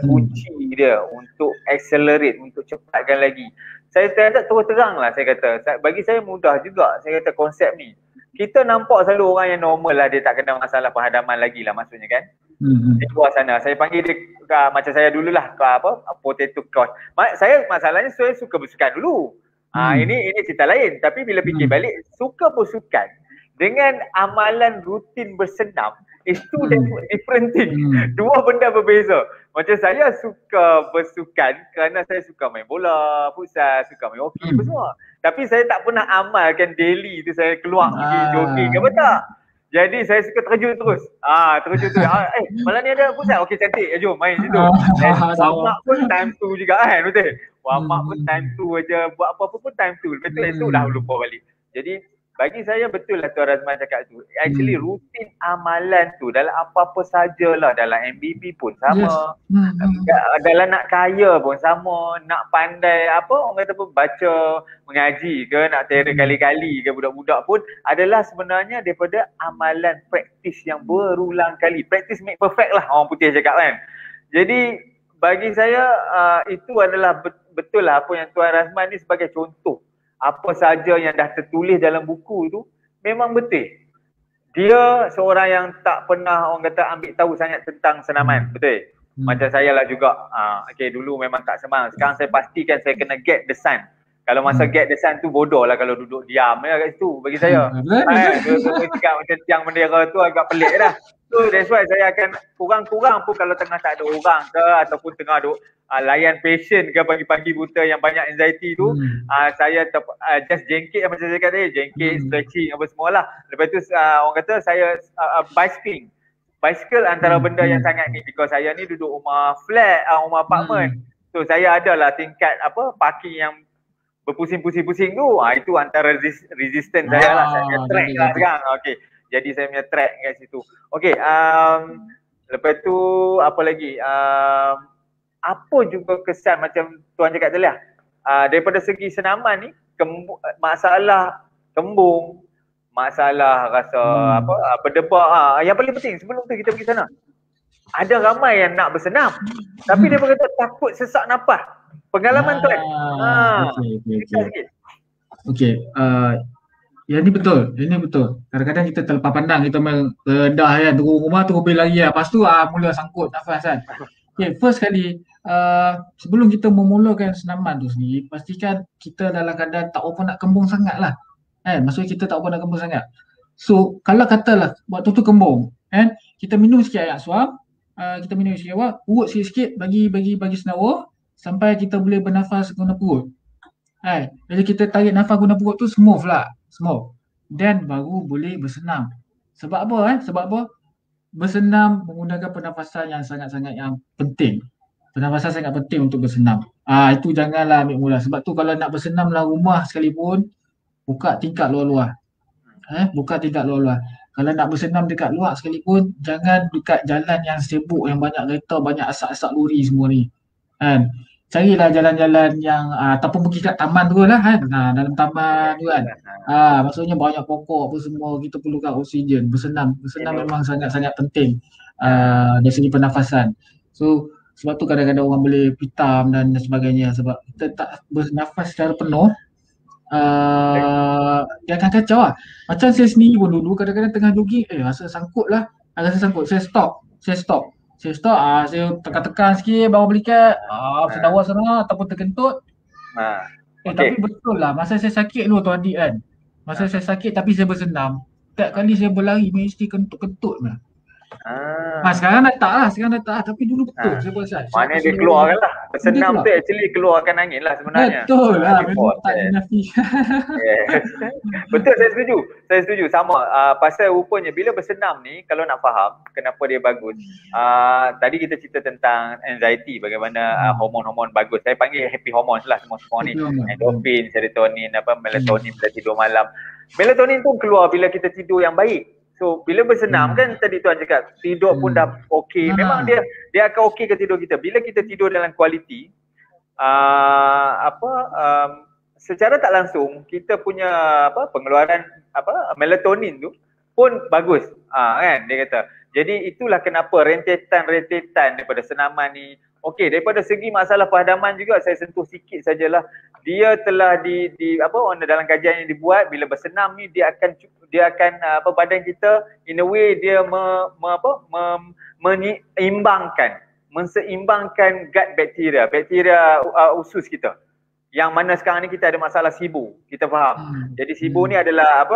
kunci dia untuk accelerate, untuk cepatkan lagi. Saya terus terang lah saya kata, bagi saya mudah juga saya kata konsep ni. Kita nampak selalu orang yang normal lah, dia tak kena masalah penghadaman lagi lah maksudnya kan. Di luar sana, saya panggil dia macam saya dululah potato course. Masalahnya saya suka bersukan dulu. Ini cerita lain. Tapi bila fikir balik, suka bersukan dengan amalan rutin bersenam, is two different thing. Dua benda berbeza. Macam saya suka bersukan kerana saya suka main bola, futsal, suka main hoki apa semua. Tapi saya tak pernah amalkan daily tu saya keluar pergi jogging apa tak. Jadi saya suka terjun terus. Terjun terus. Malam ni ada futsal. Okey cantik. Jom main situ. Warm up pun time tu juga kan, betul? Warm up pun time tu aja, buat apa-apa pun time tu. Lepas tu esok dah lupa balik. Jadi bagi saya betul lah Tuan Razman cakap tu. Actually rutin amalan tu dalam apa-apa sajalah, dalam MBB pun sama. Dalam nak kaya pun sama, nak pandai apa orang kata pun baca, mengaji ke, nak tera kali-kali ke budak-budak pun adalah sebenarnya daripada amalan praktis yang berulang kali. Practice make perfect lah orang putih cakap kan. Jadi bagi saya itu adalah betul lah apa yang Tuan Razman ni sebagai contoh. Apa saja yang dah tertulis dalam buku tu memang betul. Dia seorang yang tak pernah orang kata ambil tahu sangat tentang senaman, betul? Macam saya lah juga. Okay, dulu memang tak semang. Sekarang saya pastikan saya kena get the sun. Kalau masa get the sun tu bodoh lah kalau duduk diam kat situ bagi saya. Cakap macam tiang bendera tu agak pelik dah. So that's why saya akan kurang-kurang pun kalau tengah tak ada orang ke ataupun tengah duk layan patient ke pagi-pagi buta yang banyak anxiety tu, saya just jengkit macam saya kata tadi, jengkit, stretching apa semualah. Lepas tu orang kata saya bicycle antara benda yang sangat ni, because saya ni duduk rumah flat, rumah apartment. So saya adalah tingkat parking yang berpusing-pusing-pusing tu, itu antara resistance saya lah. Saya track lah sekarang. Okay. Jadi saya punya track kat situ. Okay, lepas tu apa lagi? Apa juga kesan macam Tuan cakap tadi lah. Daripada segi senaman ni, masalah kembung, masalah rasa berdebak. Yang paling penting sebelum tu kita pergi sana, ada ramai yang nak bersenam tapi dia berkata takut sesak nafas. Pengalaman Tuan. Okey. Yang ni betul, Kadang-kadang kita terlepas pandang, kita main rendah kan, turun rumah terus pergi lari lah. Lepas tu mula sangkut nafas kan. Okay, first kali sebelum kita memulakan senaman tu sendiri, pastikan kita dalam keadaan tak apa nak kembung sangat lah. Maksudnya kita tak apa nak kembung sangat. So kalau katalah waktu tu kembung, kita minum sikit air suam, kita minum sikit awak, urut sikit-sikit bagi senawa sampai kita boleh bernafas guna perut. Bila kita tarik nafas guna perut tu smooth lah. Dan baru boleh bersenam. Sebab apa? Bersenam menggunakan pernafasan yang sangat-sangat yang penting. Pernafasan sangat penting untuk bersenam. Itu janganlah ambil mula. Sebab tu kalau nak bersenam dalam rumah sekalipun, buka tingkap luar-luar. Buka tingkap luar-luar. Kalau nak bersenam dekat luar sekalipun, jangan dekat jalan yang sibuk, yang banyak kereta, banyak asap-asap lori semua ni. Carilah jalan-jalan yang ataupun pergi kat taman tu lah kan. Dalam taman tu kan. Maksudnya banyak pokok apa semua, kita perlukan oksigen. Bersenam memang sangat-sangat penting dari segi pernafasan. So sebab tu kadang-kadang orang boleh pitam dan sebagainya, sebab kita tak bernafas secara penuh. Dia akan kacau lah. Macam saya sendiri pun dulu kadang-kadang tengah jogging, rasa sangkut. Saya stop. Saya tekan-tekan sikit bawa belikat, sedawa sana ataupun terkentut. Tapi betul lah, masa saya sakit dulu Tuan Adik kan. Masa saya sakit tapi saya bersenam, setiap kali saya berlari mesti kentut-kentut lah. Sekarang dah tak lah, tapi dulu betul saya perasan. Maknanya dia keluarkan lah. Bersenam tu actually keluarkan angin lah sebenarnya. Betul lah, memang tak dinafi. Betul, saya setuju. Sama, pasal rupanya bila bersenam ni, kalau nak faham kenapa dia bagus, tadi kita cerita tentang anxiety, bagaimana hormon-hormon bagus. Saya panggil happy hormones lah semua ni. Endorphin, serotonin, melatonin bila tidur malam. Melatonin pun keluar bila kita tidur yang baik. So bila bersenam kan tadi Tuan cakap tidur pun dah okey. Memang dia akan okey ke tidur kita. Bila kita tidur dalam kualiti, secara tak langsung kita punya pengeluaran melatonin tu pun bagus. Kan dia kata. Jadi itulah kenapa rentetan daripada senaman ni. Okey, daripada segi masalah pahadaman juga saya sentuh sikit sajalah. Dia telah dalam kajian yang dibuat, bila bersenam ni dia akan badan kita in a way dia menseimbangkan gut bakteria usus kita. Yang mana sekarang ni kita ada masalah SIBO, kita faham. Jadi SIBO ni adalah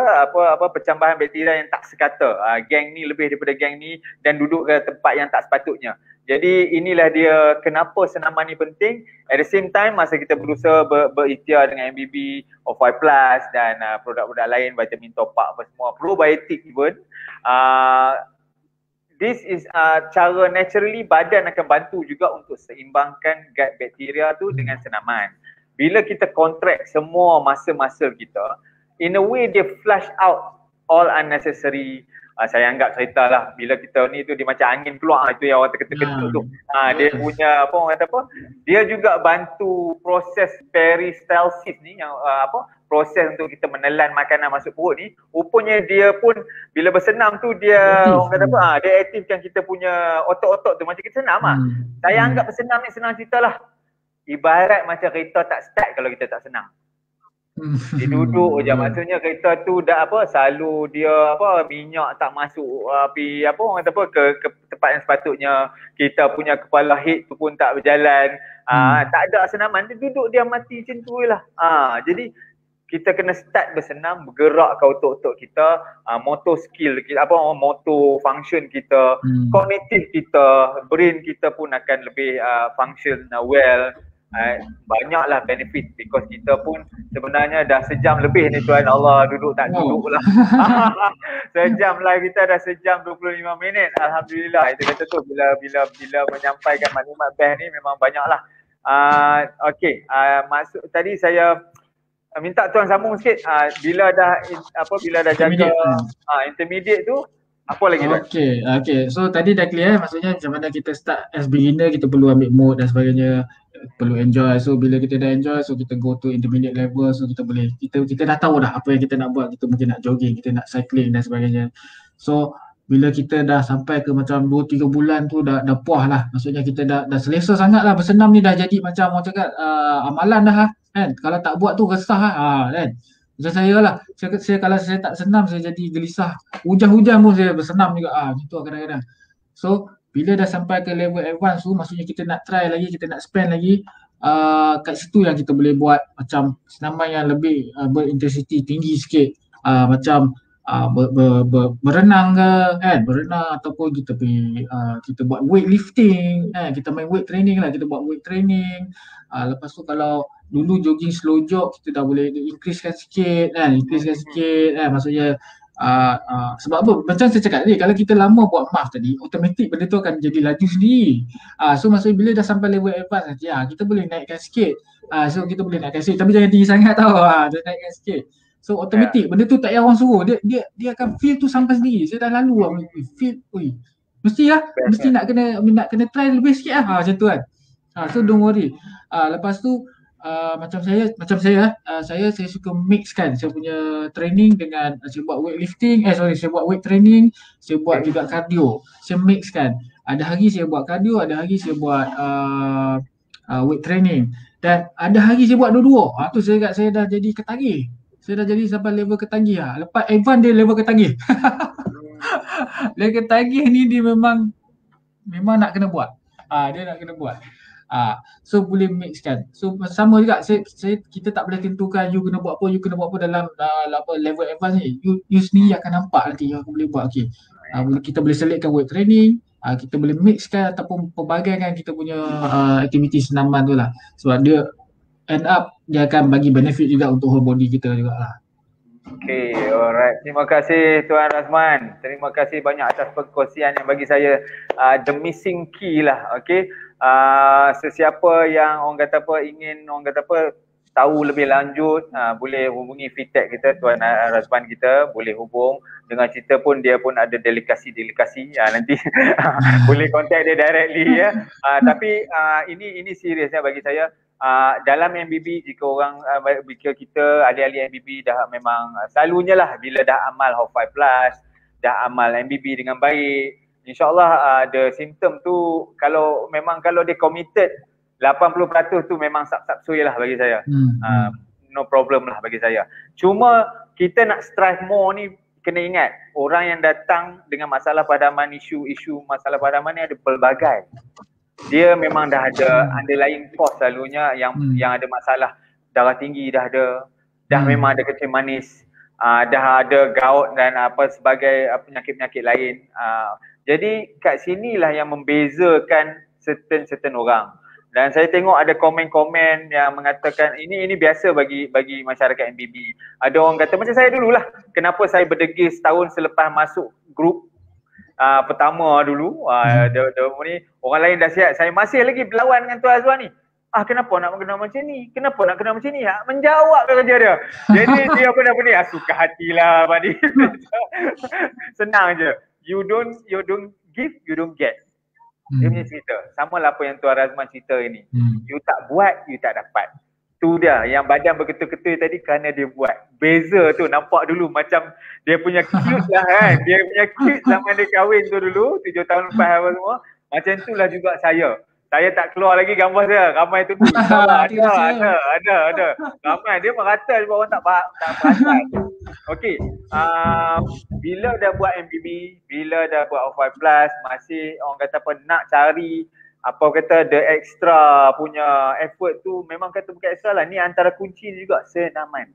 percambahan bakteria yang tak sekata. Geng ni lebih daripada geng ni dan duduk ke tempat yang tak sepatutnya. Jadi inilah dia kenapa senaman ni penting. At the same time masa kita berusaha berikhtiar dengan MBB, O5 Plus dan produk-produk lain, vitamin top up apa semua, probiotik even, this is cara naturally badan akan bantu juga untuk seimbangkan gut bakteria tu dengan senaman. Bila kita contract semua masa-masa kita, in a way dia flush out all unnecessary, saya anggap cerita lah, bila kita ni tu dia macam angin keluar, itu yang orang terketuk-ketuk tu. Dia punya orang kata dia juga bantu proses peristalsis ni, yang proses untuk kita menelan makanan masuk perut ni. Rupanya dia pun bila bersenam tu dia orang kata dia aktifkan kita punya otot-otot tu, macam kita senam Saya anggap bersenam ni senang cerita lah. Ibarat macam kereta tak start kalau kita tak senang. Dia duduk je, maksudnya kereta tu dah selalu dia minyak tak masuk api orang kata ke tempat yang sepatutnya, kita punya kepala head tu pun tak berjalan. Tak ada senaman, dia duduk dia mati macam tu lah. Jadi kita kena start bersenam, bergerakkan otot-otot kita, motor skill kita, motor function kita, kognitif kita, brain kita pun akan lebih function well. Banyaklah benefit, because kita pun sebenarnya dah sejam lebih ni tuan Allah duduk tak duduk lah. Sejam lah, kita dah sejam 25 minit. Alhamdulillah, itu kata tu bila menyampaikan maklumat best ni memang banyaklah. Okey, maksud tadi saya minta tuan sambung sikit, bila dah jaga intermediate tu, apa lagi tuan? Okay. So tadi dah clear, maksudnya macam mana kita start as beginner, kita perlu ambil mood dan sebagainya, perlu enjoy. So bila kita dah enjoy, so kita go to intermediate level, so kita boleh, kita dah tahu dah apa yang kita nak buat. Kita mungkin nak jogging, kita nak cycling dan sebagainya. So bila kita dah sampai ke macam 2-3 bulan tu dah puas lah, maksudnya kita dah selesa sangat lah. Bersenam ni dah jadi macam orang cakap amalan dah kan. Kalau tak buat tu resah kan. Macam saya lah, saya kalau saya tak senam saya jadi gelisah. Hujan-hujan pun saya bersenam juga gitu kadang-kadang. So bila dah sampai ke level advance tu, maksudnya kita nak try lagi, kita nak spend lagi, kat situ yang kita boleh buat macam senaman yang lebih berintensity tinggi sikit, macam berenang ke kan, berenang, ataupun kita pergi kita buat weightlifting kan, kita main weight training lah, kita buat weight training. Lepas tu kalau dulu jogging slow jog, kita dah boleh increasekan sikit kan, maksudnya sebab apa, macam saya cakap tadi, kalau kita lama buat math tadi, automatik benda tu akan jadi laju sendiri. So maksudnya bila dah sampai level advance nanti, kita boleh naikkan sikit. So kita boleh naikkan sikit, tapi jangan tinggi sangat tau, dia naikkan sikit. So automatik benda tu tak payah orang suruh, dia akan feel tu sampai sendiri. Saya dah lalu feel, mesti nak kena try lebih sikit macam tu kan. So don't worry. Lepas tu macam saya suka mixkan saya punya training dengan saya buat weightlifting, saya buat weight training, saya buat juga cardio. Saya mixkan. Ada hari saya buat cardio, ada hari saya buat weight training, dan ada hari saya buat dua-dua. Tu saya dah jadi ketagih. Saya dah jadi sampai level ketagih Lepas Evan dia level ketagih. Level ketagih ni dia memang nak kena buat. Dia nak kena buat. So boleh mixkan. So sama juga, kita tak boleh tentukan you kena buat apa dalam level advance ni. You sendiri akan nampak nanti you boleh buat. Kita boleh selectkan weight training, kita boleh mixkan ataupun pelbagaikan kita punya aktiviti senaman tu lah. Sebab dia end up dia akan bagi benefit juga untuk whole body kita juga lah. Okay, alright. Terima kasih Tuan Razman. Terima kasih banyak atas perkongsian yang bagi saya the missing key lah. Okay. Sesiapa yang ingin tahu lebih lanjut, boleh hubungi Fitech kita, Tuan Razman kita boleh hubung. Dengan cerita pun dia pun ada delegasi nanti boleh contact dia directly ya. Tapi ini seriusnya bagi saya. Dalam MBB, jika kita ahli-ahli MBB dah memang selalunya lah bila dah amal O5 Plus, dah amal MBB dengan baik, InsyaAllah the symptom tu kalau dia committed 80% tu memang sap-sap-sui lah bagi saya. No problem lah bagi saya. Cuma kita nak strive more ni, kena ingat orang yang datang dengan masalah padaman, isu masalah padaman ni ada pelbagai. Dia memang dah ada underlying cause selalunya yang ada masalah. darah tinggi dah ada, dah memang ada kencing manis, dah ada gout dan apa sebagai penyakit-penyakit lain. Jadi kat sinilah yang membezakan certain orang. Dan saya tengok ada komen-komen yang mengatakan ini biasa bagi masyarakat MBB. Ada orang kata macam saya dululah, kenapa saya berdegil setahun selepas masuk grup pertama dulu, ni orang lain dah siap, saya masih lagi berlawan dengan Tuan Azwan ni. Kenapa nak kena macam ni? Kenapa nak kena macam ni? Menjawab kerja dia. Jadi dia apa ni? Suka hatilah Abang ni. Senang je. You don't give, you don't get. Dia punya cerita. Sama lah apa yang Tuan Razman cerita ini. You tak buat, you tak dapat. Tu dia. Yang badan berketul-ketul tadi kerana dia buat. Beza tu nampak dulu macam dia punya cute lah kan. Dia punya cute zaman dia kahwin tu dulu. 7 tahun lepas apa semua. Macam tu lah juga saya. Saya tak keluar lagi gambar saya. Ramai tu dulu. Ada. Ramai. Dia merata sebab orang tak perasan. Okey. Bila dah buat MBB, bila dah buat O5 Plus, masih orang kata apa nak cari apa kata the extra punya effort tu, memang kata bukan extra lah. Ni antara kunci juga, senaman.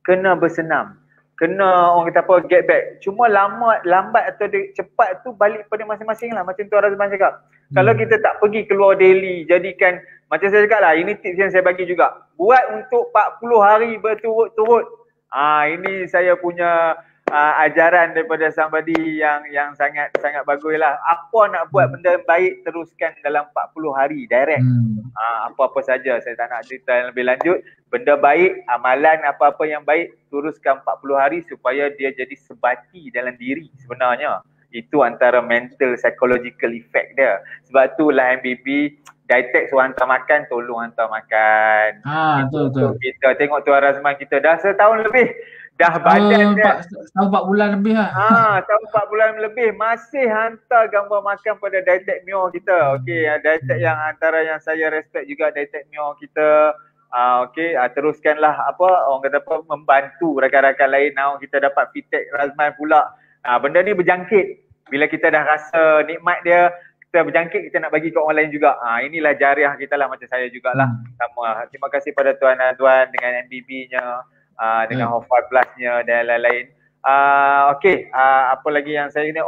Kena bersenam. Kena orang kata apa get back. Cuma lambat atau cepat tu balik pada masing-masing lah. Macam Tuan Razman cakap. Kalau kita tak pergi keluar daily, jadikan macam saya cakap lah, ini tips yang saya bagi juga. Buat untuk 40 hari berturut-turut. Ini saya punya ajaran daripada somebody yang sangat bagus lah. Apa nak buat benda baik, teruskan dalam 40 hari direct. Apa-apa saja, saya tak nak cerita yang lebih lanjut. Benda baik, amalan apa-apa yang baik, teruskan 40 hari supaya dia jadi sebati dalam diri sebenarnya. Itu antara mental psychological effect dia. Sebab itulah MBB, Dietex suruh hantar makan, tolong hantar makan. Betul. Kita tengok Tuan Razman kita dah setahun lebih. Dah badan dia. Tahun 4 bulan lebih lah. Tahun 4 bulan lebih masih hantar gambar makan pada Dietex Mio kita. Okey, Dietex yang antara yang saya respect juga Dietex Mio kita. Teruskanlah orang kata apa, membantu rakan-rakan lain. Kita dapat feedback Razman pula. Benda ni berjangkit. Bila kita dah rasa nikmat dia, kita berjangkit, kita nak bagi ke orang lain juga. Inilah jariah kita lah, macam saya jugalah. Sama. Terima kasih pada Tuan Azwan dengan MBB-nya, dengan O5 Plus-nya dan lain-lain. Apa lagi yang saya kena?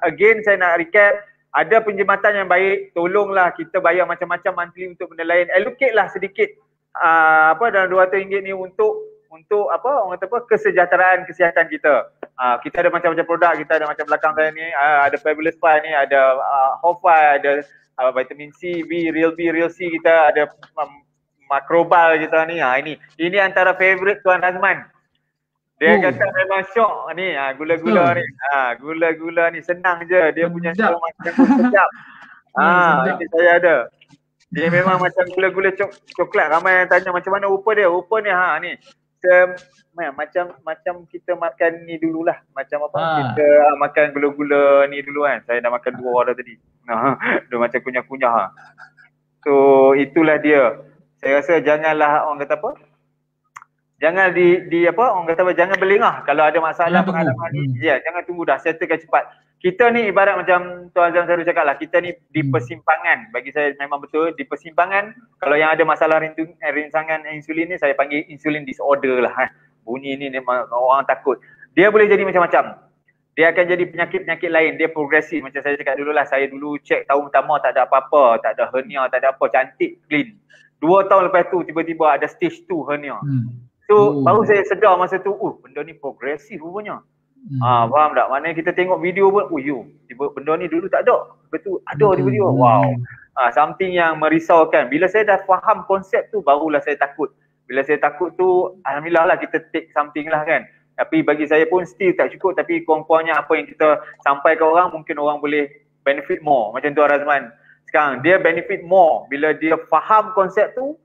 Again saya nak recap. Ada penjimatan yang baik, tolonglah kita bayar macam-macam monthly untuk benda lain. Allocate lah sedikit dalam RM200 ni untuk orang kata apa, kesejahteraan kesihatan kita. Kita ada macam-macam produk, kita ada macam belakang saya ni, ada Fabulous Fun ni, ada Hofai, ada vitamin C, Real C, kita ada Macrobal kita ni. Ini antara favorite Tuan Razman. Dia kata memang syok ni, gula-gula ni. Gula-gula ni senang je, dia punya macam sedap. Ini saya ada. Dia memang macam gula-gula coklat. Ramai yang tanya macam mana rupa dia. Rupa ni ni. Macam kita makan ni dululah. Macam kita makan gula-gula ni dulu kan. Saya dah makan 2 dah tadi. Dia macam kunyah-kunyah. So itulah dia. Saya rasa janganlah orang kata apa, jangan orang kata apa, jangan berlengah kalau ada masalah pengalaman ni. Jangan tunggu dah, settlekan cepat. Kita ni ibarat macam Tuan Azam selalu cakap lah, kita ni di persimpangan. Bagi saya memang betul, di persimpangan. Kalau yang ada masalah rinsangan insulin ni, saya panggil insulin disorder lah. Bunyi ni memang orang takut. Dia boleh jadi macam-macam. Dia akan jadi penyakit-penyakit lain. Dia progresif. Macam saya cakap dulu lah, saya dulu cek tahun pertama tak ada apa-apa. Tak ada hernia, tak ada apa. Cantik, clean. 2 tahun lepas tu tiba-tiba ada stage 2 hernia. So baru saya sedar masa tu, benda ni progresif rupanya. Faham tak? Maknanya kita tengok video pun, benda ni dulu tak ada. Lepas tu ada tiba-tiba. Wow. Something yang merisaukan. Bila saya dah faham konsep tu, barulah saya takut. Bila saya takut tu, alhamdulillah lah kita take something lah kan. Tapi bagi saya pun still tak cukup. Tapi kurang-kurangnya apa yang kita sampai ke orang, mungkin orang boleh benefit more. Macam Tuan Razman. Sekarang dia benefit more bila dia faham konsep tu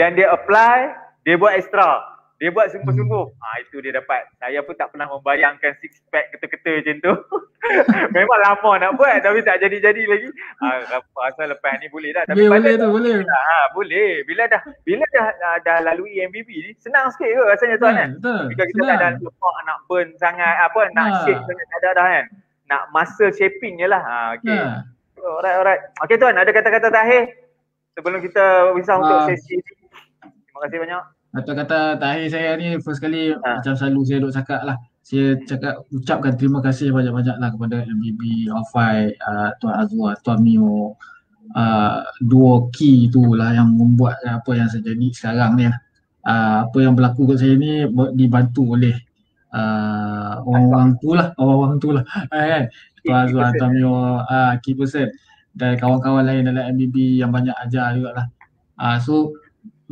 dan dia apply, dia buat extra. Dia buat sungguh-sungguh. Itu dia dapat. Saya pun tak pernah membayangkan six pack keta-keta macam tu. Memang lama nak buat tapi tak jadi-jadi lagi. Rasa lepas ni boleh dah. Tapi boleh tu, boleh. Boleh. Bila dah lalui MBB ni, senang sikit ke rasanya Tuan kan? Jika kita tak ada lemak nak burn sangat, nak shape sangat tak ada dah kan. Nak muscle shaping je lah. Alright. Okay Tuan, ada kata-kata terakhir sebelum kita pisah untuk sesi ni? Terima kasih banyak. Kata-kata terakhir saya ni first kali macam selalu saya duk cakap lah. Saya ucapkan terima kasih banyak-banyak lah kepada MBB, Hafai, Tuan Azwar, Tuan Mio, dua key tu lah yang membuat apa yang saya jadi sekarang ni lah. Apa yang berlaku kat saya ni dibantu oleh orang-orang tu lah kan. Tuan Azwar, Tuan Mio, key person dan kawan-kawan lain dalam MBB yang banyak ajar jugalah. So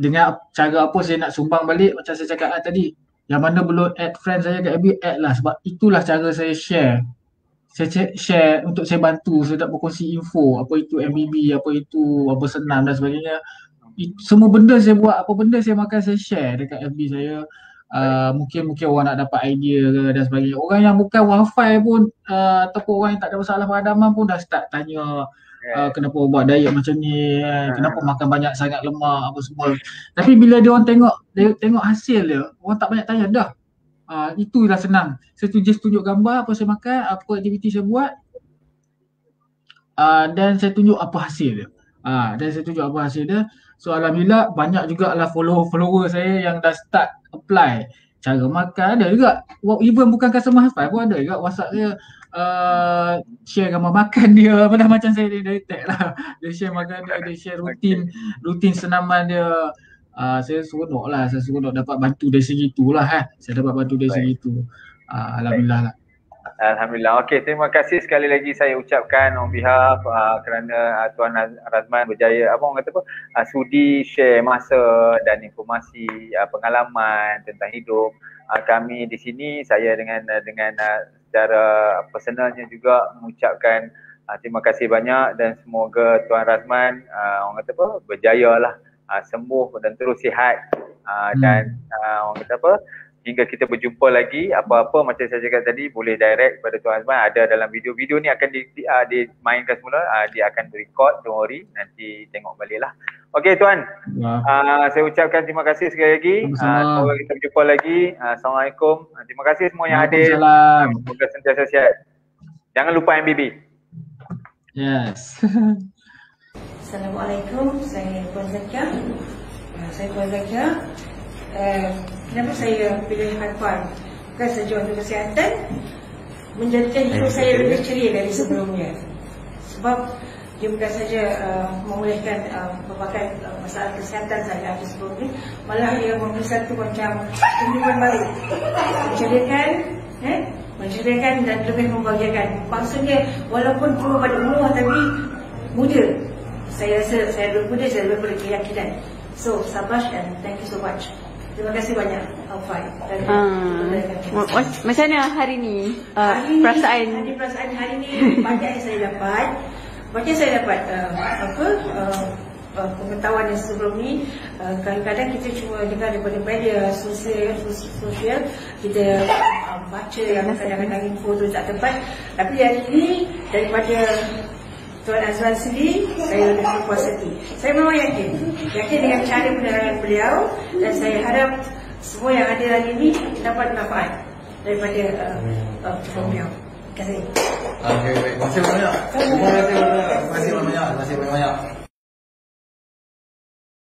dengan cara apa saya nak sumbang balik macam saya cakap tadi, yang mana belum add friend saya kat MBB, add lah, sebab itulah cara saya share. Saya share untuk saya bantu, saya tak berkongsi info apa itu MBB, apa itu apa senam dan sebagainya. Semua benda saya buat, apa benda saya makan saya share dekat FB saya. Mungkin orang nak dapat idea ke dan sebagainya. Orang yang bukan wifi pun ataupun orang yang tak ada masalah peradaban pun dah start tanya kenapa buat diet macam ni, kenapa makan banyak sangat lemak apa semua. Tapi bila dia orang tengok hasil dia, orang tak banyak tanya dah. Itulah senang. Saya tunjuk gambar apa saya makan, apa aktiviti saya buat, dan saya tunjuk apa hasil dia. So alhamdulillah banyak jugalah follower saya yang dah start apply cara makan. Ada juga even bukan customer Hafai pun ada juga WhatsApp saya share gambar makan dia, macam saya dia tag lah. Dia share makan dia share rutin senaman dia. Saya seronok dapat bantu dari segi tu lah Saya dapat bantu dari segi tu. Alhamdulillah lah. Alhamdulillah. Okey, terima kasih sekali lagi saya ucapkan on behalf kerana Tuan Razman berjaya sudi share masa dan informasi pengalaman tentang hidup. Kami di sini, saya dengan secara personalnya juga mengucapkan terima kasih banyak dan semoga Tuan Razman berjaya lah, sembuh dan terus sihat, dan hingga kita berjumpa lagi. Apa-apa macam saya cakap tadi boleh direct kepada Tuan Azman, ada dalam video ni akan dimainkan semula, dia akan record, don't worry, nanti tengok balik lah. Okey Tuan, saya ucapkan terima kasih sekali lagi. Semoga kita berjumpa lagi. Assalamualaikum. Terima kasih semua yang hadir. Semoga sentiasa sihat. Jangan lupa MBB. Yes. Assalamualaikum, saya Puan Zakia. Kenapa saya pilih Hafai? Bukan saja untuk kesihatan, menjadikan hidup saya lebih ceria dari sebelumnya. Sebab dia bukan saja memulihkan berbagai masalah kesihatan saya di sebelum ini, malah dia memberi satu macam kehidupan baru, menceriakan dan lebih membahagiakan. Maksudnya walaupun tua pada umur tapi muda, saya rasa saya lebih muda, saya lebih berkeyakinan. So sabash and thank you so much. Terima kasih banyak Hafai. Macam mana hari ni? Perasaan hari ni banyak yang saya dapat. Pengetahuan yang sebelum ni. Kadang-kadang kita cuma dengar daripada media sosial, kita baca yang kadang-kadang info tu tak tepat. Tapi hari ni daripada Tuan Azwan sendiri, saya lebih berpuas hati. Saya memang yakin dengan cara penerangan beliau, dan saya harap semua yang ada hari ini dapat manfaat daripada beliau. Terima kasih. Terima kasih banyak. Terima kasih banyak.